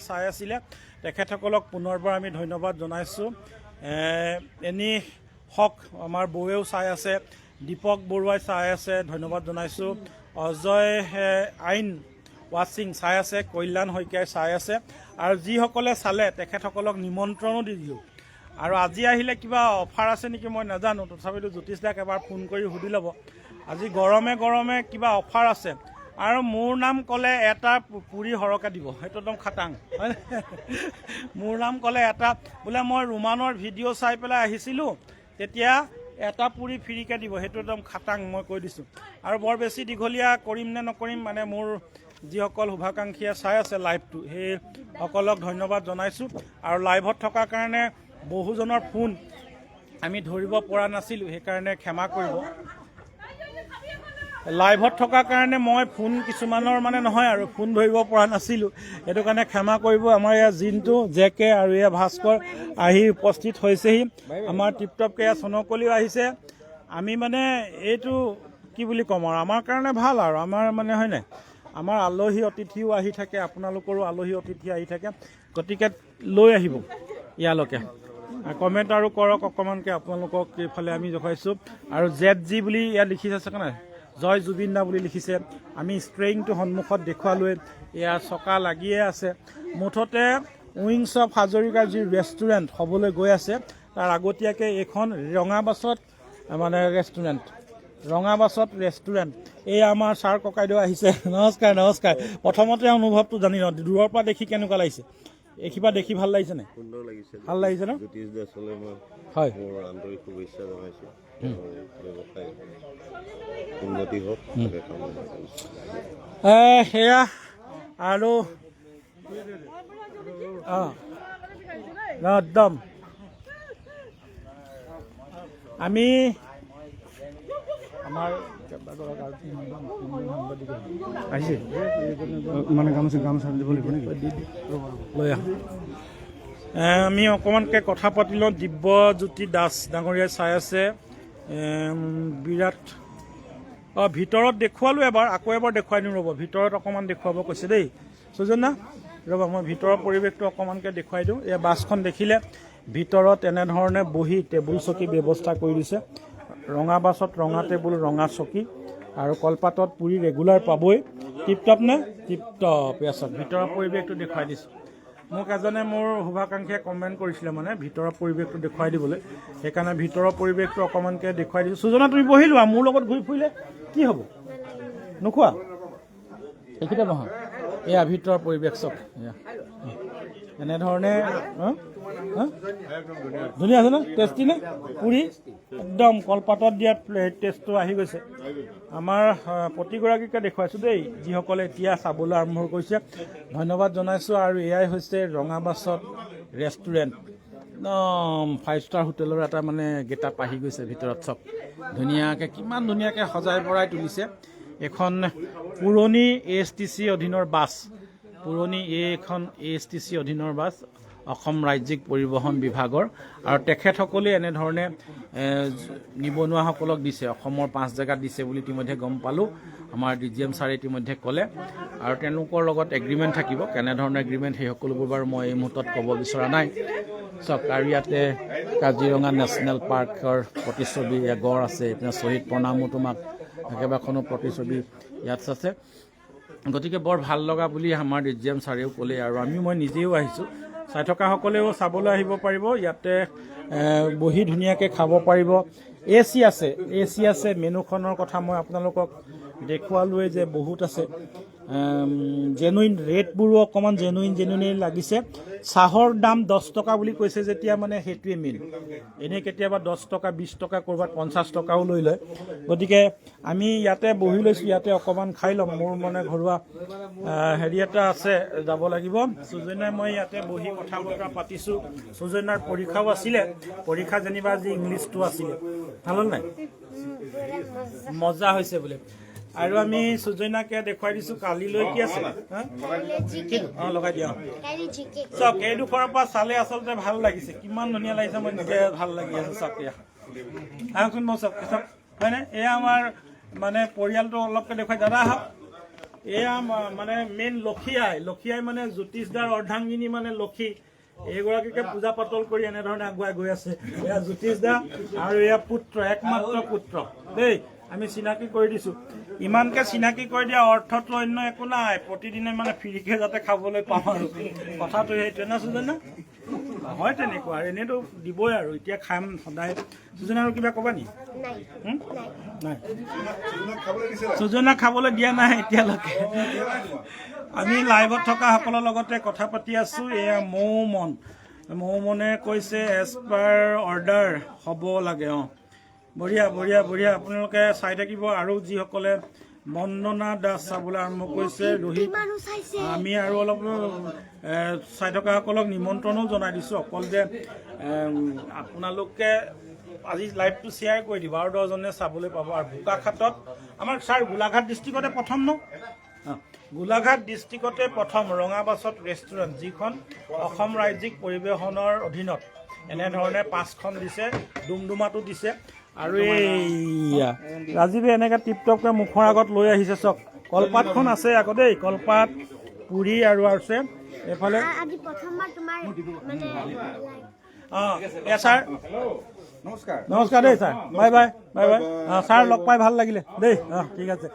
চাই আছিলে তেখেতসকলক পুনৰবাৰ আমি ধন্যবাদ জনাইছোঁ এনেই হক আমাৰ বৌৱেও চাই আছে, দীপক বৰুৱাই চাই আছে, ধন্যবাদ জনাইছোঁ। অজয় আইন ৱাচিং চাই আছে, কল্যাণ শইকীয়াই চাই আছে, আৰু যিসকলে চালে তেখেতসকলক নিমন্ত্ৰণো দি দিলোঁ। আৰু আজি আহিলে কিবা অফাৰ আছে নেকি মই নাজানো, তথাপিতো জ্যোতিষ দাক এবাৰ ফোন কৰি সুধি ল'ব। আজি গৰমে গৰমে কিবা অফাৰ আছে, আৰু মোৰ নাম ক'লে এটা পুৰি সৰহকৈ দিব, সেইটো একদম খাটাং। মোৰ নাম ক'লে এটা বোলে মই ৰুমানৰ ভিডিঅ' চাই পেলাই আহিছিলোঁ, তেতিয়া এটা পুৰি ফ্ৰীকৈ দিব, সেইটো একদম খাটাং মই কৈ দিছোঁ। আৰু বৰ বেছি দীঘলীয়া কৰিম নে নকৰিম মানে মোৰ যিসকল শুভাকাংক্ষীয়ে চাই আছে লাইভটো সেই সকলক ধন্যবাদ জনাইছোঁ। আৰু লাইভত থকাৰ কাৰণে বহুজনৰ ফোন আমি ধৰিব পৰা নাছিলোঁ, সেইকাৰণে ক্ষমা কৰিব। লাইভত থকাৰ কাৰণে মই ফোন কিছুমানৰ মানে নহয় আৰু ফোন ধৰিব পৰা নাছিলোঁ, সেইটো কাৰণে ক্ষমা কৰিব। আমাৰ ইয়াৰ জিন্তু জেকে আৰু এয়া ভাস্কৰ আহি উপস্থিত হৈছেহি। আমাৰ টিপটপকে এয়া চনকলিও আহিছে। আমি মানে এইটো কি বুলি ক'ম আৰু আমাৰ কাৰণে ভাল আৰু আমাৰ মানে হয় নাই, আমাৰ আলহী অতিথিও আহি থাকে, আপোনালোকৰো আলহী অতিথি আহি থাকে, গতিকে লৈ আহিব ইয়ালৈকে। কমেণ্ট আৰু কৰক অকণমানকৈ আপোনালোকক এইফালে আমি দেখুৱাইছোঁ। আৰু ZG বুলি ইয়াত লিখি আছে নাই, জয় জুবিন দা বুলি লিখিছে। আমি ষ্ট্ৰেইংটো সন্মুখত দেখুৱালৈ এয়া চকা লাগিয়ে আছে। মুঠতে উইংছ অফ হাজৰিকাৰ যি ৰেষ্টুৰেণ্ট হ'বলৈ গৈ আছে, তাৰ আগতীয়াকৈ এইখন ৰঙাবাছত মানে ৰঙাবাছত ৰেষ্টুৰেণ্ট। এই আমাৰ ছাৰ ককাইদেউ আহিছে, নমস্কাৰ নমস্কাৰ। প্ৰথমতে অনুভৱটো জানি লওঁ, দূৰৰ পৰা দেখি কেনেকুৱা লাগিছে? এইখিপা দেখি ভাল লাগিছে নে? সুন্দৰ লাগিছে, ভাল লাগিছে ন? জ্যোতিষ দাসলৈ মই হয় মোৰ আন্তৰিক শুভেচ্ছা জনাইছোঁ। ব্যৱসায় উন্নতি হওক, সেয়া আৰু একদম আমি আমাৰ আহিছে মানে গামোচা দিব লাগিব নেকি? লৈ আহ। আমি অকণমানকৈ কথা পাতি লওঁ। দিব্যজ্যোতি দাস ডাঙৰীয়াই চাই আছে। বিৰাট ভিতৰত দেখুৱালোঁ এবাৰ, আকৌ এবাৰ দেখুৱাই দিওঁ ৰ'ব। ভিতৰত অকণমান দেখুৱাব কৈছে দেই সুজনা, ৰ'ব মই ভিতৰৰ পৰিৱেশটো অকণমানকৈ দেখুৱাই দিওঁ। এই বাছখন দেখিলে ভিতৰত এনেধৰণে বহি টেবুল চকী ব্যৱস্থা কৰি দিছে। ৰঙা বাছত ৰঙা টেবুল, ৰঙা চকী, আৰু কলপাতত পুৰি ৰেগুলাৰ পাবই। টিপটপ নে? টিপটপ। ইয়াছত ভিতৰৰ পৰিৱেশটো দেখুৱাই দিছোঁ। মোক এজনে মোৰ শুভাকাংক্ষীয়ে কমেণ্ট কৰিছিলে মানে ভিতৰৰ পৰিৱেশটো দেখুৱাই দিবলৈ, সেইকাৰণে ভিতৰৰ পৰিৱেশটো অকণমানকৈ দেখুৱাই দিছোঁ। সুজনা তুমি বহি লোৱা, মোৰ লগত ঘূৰি ফুৰিলে কি হ'ব? নোখোৱা? এইখিনিতে নহয়, এয়া ভিতৰৰ পৰিৱেশ চব এয়া এনেধৰণে। ধুনীয়া আছে ন? টেষ্টি নে? পুৰি একদম কলপাতত দিয়া টেষ্টটো আহি গৈছে। আমাৰ প্ৰতিগৰাকীকে দেখুৱাইছোঁ দেই, যিসকলে এতিয়া চাবলৈ আৰম্ভ কৰিছে, ধন্যবাদ জনাইছোঁ। আৰু এয়াই হৈছে ৰঙাবাছত ৰেষ্টুৰেণ্ট, একদম 5 ষ্টাৰ হোটেলৰ এটা মানে গেটআপ আহি গৈছে ভিতৰত চব ধুনীয়াকৈ, কিমান ধুনীয়াকৈ সজাই পৰাই তুলিছে। এখন পুৰণি ASTC অধীনৰ বাছ, এইখন ASTC অধীনৰ বাছ, অসম ৰাজ্যিক পৰিবহণ বিভাগৰ। আৰু তেখেতসকলে এনেধৰণে নিবনুৱাসকলক দিছে, অসমৰ 5 জেগাত দিছে বুলি ইতিমধ্যে গম পালোঁ। আমাৰ DGM ছাৰে ইতিমধ্যে ক'লে, আৰু তেওঁলোকৰ লগত এগ্ৰিমেণ্ট থাকিব। কেনেধৰণৰ এগ্ৰিমেণ্ট সেই সকলোবোৰ বাৰু মই এই মুহূৰ্তত ক'ব বিচৰা নাই। চাওক, আৰু ইয়াতে কাজিৰঙা নেশ্যনেল পাৰ্কৰ প্ৰতিচ্ছবি, গড় আছে, এতিয়া শ্বহীদ প্ৰণামো তোমাক কেইবাখনো প্ৰতিচ্ছবি ইয়াত আছে। গতিকে বৰ ভাল লগা বুলি আমাৰ DGM ছাৰেও ক'লে, আৰু মই নিজেও আহিছোঁ। চাই থকাসকলেও চাবলৈ আহিব পাৰিব, ইয়াতে বহি ধুনীয়াকৈ খাব পাৰিব। AC আছে। মেনুখনৰ কথা মই আপোনালোকক দেখুৱালোৱে যে বহুত আছে। জেনুইন ৰেটবোৰো অকণমান জেনুইন লাগিছে। চাহৰ দাম 10 টকা বুলি কৈছে যেতিয়া মানে সেইটোৱে মেইন। এনেই কেতিয়াবা 10 টকা 20 টকা, ক'ৰবাত 50 টকাও লৈ লয়। গতিকে আমি ইয়াতে বহি লৈছোঁ, ইয়াতে অকণমান খাই ল'ম। মোৰ মানে ঘৰুৱা হেৰি এটা আছে, যাব লাগিব। সুজনাই মই ইয়াতে বহি কথা বতৰা পাতিছোঁ। সুজনাৰ পৰীক্ষাও আছিলে, পৰীক্ষা যেনিবা আজি ইংলিছটো আছিলে। ভাল হ'ল নাই? মজা হৈছে বোলে। আৰু আমি সুজনাকে দেখুৱাই দিছোঁ কালিলৈ কি আছে, লগাই দিয়া চাওক। এইডোখৰৰ পৰা চালে আচলতে ভাল লাগিছে, কিমান ধুনীয়া লাগিছে, মই নিজে ভাল লাগি আছে। চাওক এয়া, আহকচোন মই চাওক চাওক, হয়নে? এয়া আমাৰ মানে পৰিয়ালটো অলপকৈ দেখুৱাই। দাদা আহক। এয়া মানে মেইন লক্ষী আই মানে জ্যোতিষ দাৰ অৰ্ধাংগিনী মানে লক্ষী। এইগৰাকীকে পূজা পাতল কৰি এনেধৰণে আগুৱাই গৈ আছে। এয়া জ্যোতিষ দা আৰু এয়া পুত্ৰ, একমাত্ৰ পুত্ৰ দেই। আমি চিনাকি কৰি দিছোঁ। ইমানকে চিনাকি কৰি দিয়া অৰ্থটো অন্য একো নাই, প্ৰতিদিনে মানে ফ্ৰীকে যাতে খাবলৈ পাওঁ আৰু কথাটো সেইটোৱে না সুজনা? হয় তেনেকুৱা, আৰু এনেইতো দিবই আৰু এতিয়া খাম সদায়। সুজনা আৰু কিবা ক'বা নি? নাই, সুজনা খাবলৈ দিয়া নাই এতিয়ালৈকে। আমি লাইভত থকা সকলৰ লগতে কথা পাতি আছোঁ। এয়া মৌমনে কৈছে এজ পাৰ অৰ্ডাৰ হ'ব লাগে। বঢ়িয়া বঢ়িয়া বঢ়িয়া, আপোনালোকে চাই থাকিব। আৰু যিসকলে বন্দনা দাস চাবলৈ আৰম্ভ কৰিছে, ৰোহিত, আমি আৰু অলপ চাই থকাসকলক নিমন্ত্ৰণো জনাই দিছোঁ। অকল যে আপোনালোকে আজি লাইভটো শ্বেয়াৰ কৰি দিব আৰু 10জনে চাবলৈ পাব। আৰু বোকাখাটত আমাৰ ছাৰ গোলাঘাট ডিষ্ট্ৰিক্টতে প্ৰথম ন? গোলাঘাট ডিষ্ট্ৰিক্টতে প্ৰথম ৰঙাবাছত ৰেষ্টুৰেণ্ট, যিখন অসম ৰাজ্যিক পৰিৱেশনৰ অধীনত এনেধৰণে 5খন দিছে, ডুমডুমাটো দিছে। আৰু এইয়া ৰাজীৱে এনেকৈ টিপটপকৈ মুখৰ আগত লৈ আহিছে। চাওক, কলপাতখন আছে আকৌ দেই, কলপাত, পুৰি আৰু আছে এইফালে। ছাৰ নমস্কাৰ দেই sir, bye bye bye bye. Sir লগ পাই ভাল লাগিলে দেই। ঠিক আছে,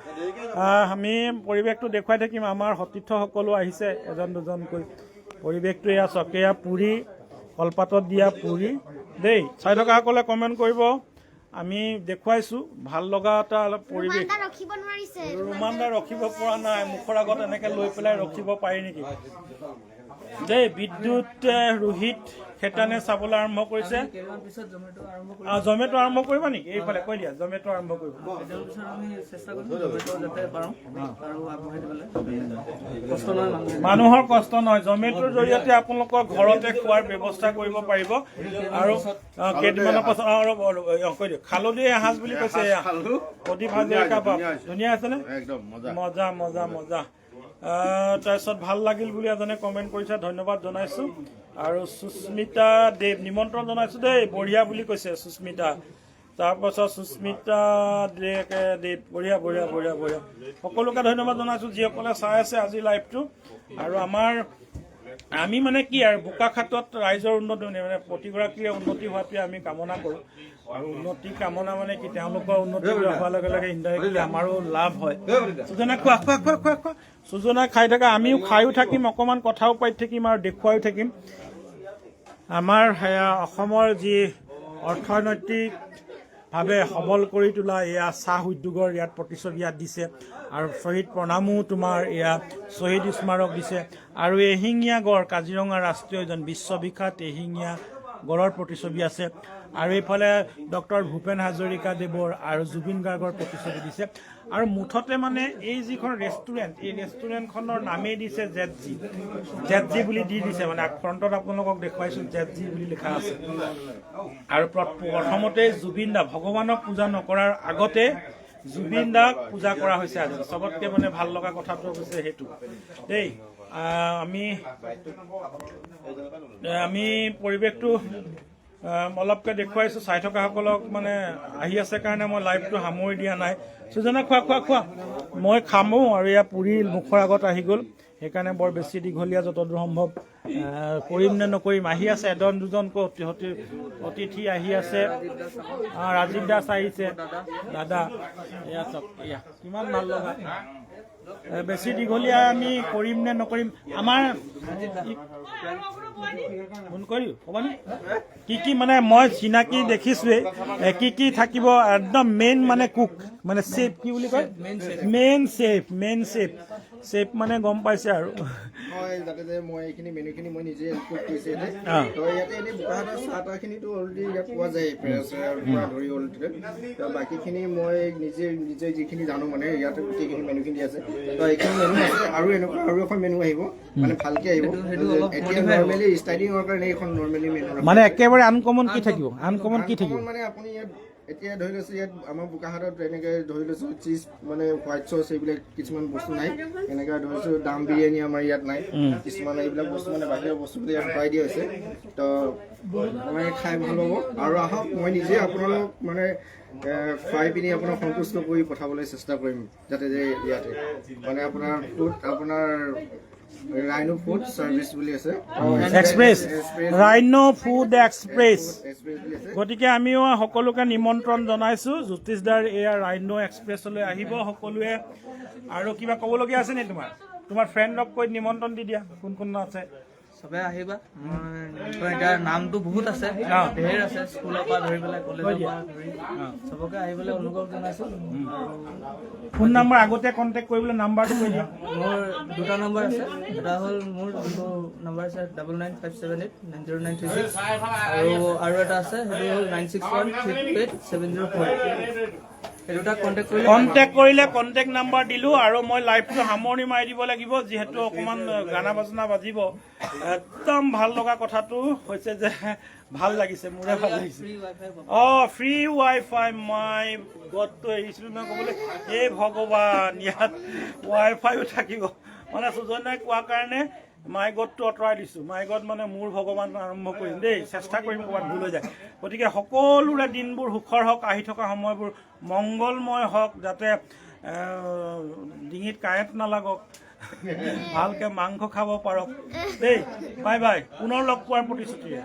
আমি পৰিৱেশটো দেখুৱাই থাকিম। আমাৰ সতীৰ্থসকলো আহিছে এজন দুজনকৈ। পৰিৱেশটো এয়া চাওক, এয়া পুৰি, কলপাতত দিয়া পুৰি দেই। চাই থকাসকলে কমেণ্ট কৰিব। আমি দেখুৱাইছোঁ ভাল লগা এটা অলপ পৰিৱেশ। ৰুমান দা ৰখিব পৰা নাই, মুখৰ আগত এনেকৈ লৈ পেলাই ৰখিব পাৰি নেকি দেই। বিদ্যুৎ ৰোহিত খেতানে চাবলৈ আৰম্ভ কৰিছে। জমেটো আৰম্ভ কৰিবা নেকি? এইফালে কৈ দিয়া, জমেটো আৰম্ভ কৰিবা। মানুহৰ কষ্ট নহয়, জমেটোৰ জৰিয়তে আপোনালোকৰ ঘৰতে খোৱাৰ ব্যৱস্থা কৰিব পাৰিব। আৰু কেইদিনমানৰ পাছত কৈ দিয়ক, খালদী এসাঁজ বুলি কৈছে। প্ৰদীপ হাজৰিকা বাপ, ধুনীয়া আছেনে? মজা মজা মজা। তাৰপিছত ভাল লাগিল বুলি এজনে কমেণ্ট কৰিছে, ধন্যবাদ জনাইছোঁ। আৰু সুস্মিতা দেৱ নিমন্ত্ৰণ জনাইছোঁ দেই, বঢ়িয়া বুলি কৈছে সুস্মিতা। তাৰপাছত সুস্মিতা দেৱ, বঢ়িয়া বঢ়িয়া বঢ়িয়া বঢ়িয়া। সকলোকে ধন্যবাদ জনাইছোঁ যিসকলে চাই আছে আজি লাইভটো। আৰু আমি মানে কি আৰু বোকাখাটত ৰাইজৰ উন্নতি, মানে প্ৰতিগৰাকীয়ে উন্নতি হোৱাটোৱে আমি কামনা কৰোঁ। আৰু উন্নতি কামনা মানে কি, তেওঁলোকৰ উন্নতি হোৱাৰ লগে লগে ইনডাইৰেক্টলি আমাৰো লাভ হয়। সুজনা খোৱা খোৱা খোৱা খোৱা খোৱা, সুজনা খাই থকা, আমিও খায়ো থাকিম, অকণমান কথাও পাতি থাকিম আৰু দেখুৱাইও থাকিম। আমাৰ অসমৰ যি অৰ্থনৈতিকভাৱে সবল কৰি তোলা এয়া চাহ উদ্যোগৰ ইয়াত প্ৰতিচ্ছবি ইয়াত দিছে। আৰু শ্বহীদ প্ৰণামো তোমাৰ এয়া শ্বহীদ স্মাৰক দিছে। আৰু এশিঙীয়া গড়, কাজিৰঙা ৰাষ্ট্ৰীয় উদ্যান, বিশ্ববিখ্যাত এশিঙীয়া গড়ৰ প্ৰতিচ্ছবি আছে। আৰু এইফালে ডক্টৰ ভূপেন হাজৰিকা দেৱৰ আৰু জুবিন গাৰ্গৰ প্ৰতিচ্ছবি দিছে। আৰু মুঠতে মানে এই যিখন ৰেষ্টুৰেণ্ট, এই ৰেষ্টুৰেণ্টখনৰ নামেই দিছে জেড জি বুলি দি দিছে। মানে ফ্ৰণ্টত আপোনালোকক দেখুৱাইছোঁ, জেড জি বুলি লিখা আছে। আৰু প্ৰথমতেই জুবিন দা, ভগৱানক পূজা নকৰাৰ আগতে জুবিন দাক পূজা কৰা হৈছে আজি। চবতকৈ মানে ভাল লগা কথাটো হৈছে সেইটো দেই। আমি পৰিৱেশটো অলপকৈ দেখুৱাইছোঁ। চাই থকাসকলক মানে আহি আছে কাৰণে মই লাইভটো সামৰি দিয়া নাই। সুজনা খোৱা খোৱা খোৱা, মই খামো। আৰু এয়া পুৰি মুখৰ আগত আহি গ'ল, সেইকাৰণে বৰ বেছি দীঘলীয়া যতদূৰ সম্ভৱ কৰিম নে নকৰিম। আহি আছে এজন দুজনকৈ অতিথি আহি আছে। ৰাজীৱ দাস আহিছে, দাদা। এয়া চাওক, এয়া কিমান ভাল লগা। বেছি দীঘলীয়া আমি কৰিম নে নকৰিম। আমাৰ ফোন কৰি ক'বানে কি মানে মই চিনাকি দেখিছোঁৱেই, কি থাকিব একদম মেইন মানে কুক, মানে চেফ কি বুলি কয়, মেইন চেফ মানে গম পাইছে আৰু। হয়, যাতে যে মই এইখিনি মেনুখিনি মই নিজে কুক কৰিছোঁ। তো ইয়াতে এনেই বোকাখাটৰ চাহ তাহখিনিতো অলৰেডি ইয়াত পোৱা যায়, ফ্ৰেছৰ পৰা ধৰি অলৰেডি। তো বাকীখিনি মই নিজে যিখিনি জানো, মানে ইয়াতে গোটেইখিনি মেনুখিনি আছে। তো এইখিনি মেনু আছে, আৰু এনেকুৱা আৰু এখন মেনু আহিব, মানে ভালকৈ আহিব। এতিয়া নৰ্মেলি ষ্টাৰ্টিঙৰ কাৰণে এইখন নৰ্মেলি মেনু মানে একেবাৰে আনকমন কি থাকিব, আনকমন কি থাকিব মানে আপুনি ইয়াত এতিয়া ধৰি লৈছোঁ, ইয়াত আমাৰ বোকাখাটত এনেকৈ ধৰি লৈছোঁ চিজ, মানে হোৱাইট চচ এইবিলাক কিছুমান বস্তু নাই। এনেকৈ ধৰিছোঁ দাম বিৰিয়ানী আমাৰ ইয়াত নাই। কিছুমান এইবিলাক বস্তু মানে বাহিৰৰ বস্তুবিলাক ইয়াত খুৱাই দিয়া হৈছে। তো মানে খাই ভাল পাব। আৰু আহক, মই নিজে আপোনালোক মানে খুৱাই পিনি আপোনাক সন্তুষ্ট কৰি পঠাবলৈ চেষ্টা কৰিম, যাতে যে ইয়াতে মানে আপোনাৰ ৰাইনো ফুড চাৰ্ভিচ বুলি আছে express rhino food express express বুলি আছে। গতিকে আমিও সকলোকে নিমন্ত্ৰণ জনাইছোঁ জ্যোতিষদাৰ এয়া ৰাইনো এক্সপ্ৰেছলৈ আহিব সকলোৱে। আৰু কিবা ক'বলগীয়া আছে নে তোমাৰ ফ্ৰেণ্ডক কৈ নিমন্ত্ৰণ দি দিয়া কোন কোন আছে। চবে আহিবা। মই এতিয়া নামটো বহুত আছে, ধেৰ আছে, স্কুলৰ পৰা ধৰি পেলাই কলেজৰ পৰা ধৰি চবকে আহিবলৈ অনুৰোধ জনাইছোঁ। ফোন নম্বৰ আগতে কণ্টেক্ট কৰিবলৈ নাম্বাৰটো কৈ দিয়া। মোৰ দুটা নম্বৰ আছে, এটা হ'ল মোৰ যোনটো নম্বৰ আছে 9957890936 আৰু এটা আছে সেইটো হ'ল 9613887048। এই দুটা কণ্টেক্ট কৰিলে কণ্টেক্ট নাম্বাৰ দিলোঁ আৰু মই লাইভটো সামৰণি মাৰি দিব লাগিব যিহেতু অকণমান গানা বাজনা বাজিব। একদম ভাল লগা কথাটো হৈছে যে ভাল লাগিছে, মোৰে ভাল লাগিছে। ফ্ৰী ৱাই ফাই মাই গডটো এৰিছিলোঁ নহয় ক'বলৈ। এই ভগৱান ইয়াত ৱাই ফাইও থাকিব মানে সুজনাই কোৱাৰ কাৰণে মাই গডটো আঁতৰাই দিছোঁ। মাই গড মানে মোৰ ভগৱান আৰম্ভ কৰিম দেই, চেষ্টা কৰিম ক'ৰবাত ভুল হৈ যায়। গতিকে সকলোৰে দিনবোৰ সুখৰ হওক, আহি থকা সময়বোৰ মংগলময় হওক, যাতে ডিঙিত কাঁইট নালাগক, ভালকৈ মাংস খাব পাৰক দেই। বাই বাই, পুনৰ লগ পোৱাৰ প্ৰতিশ্ৰুতিৰে।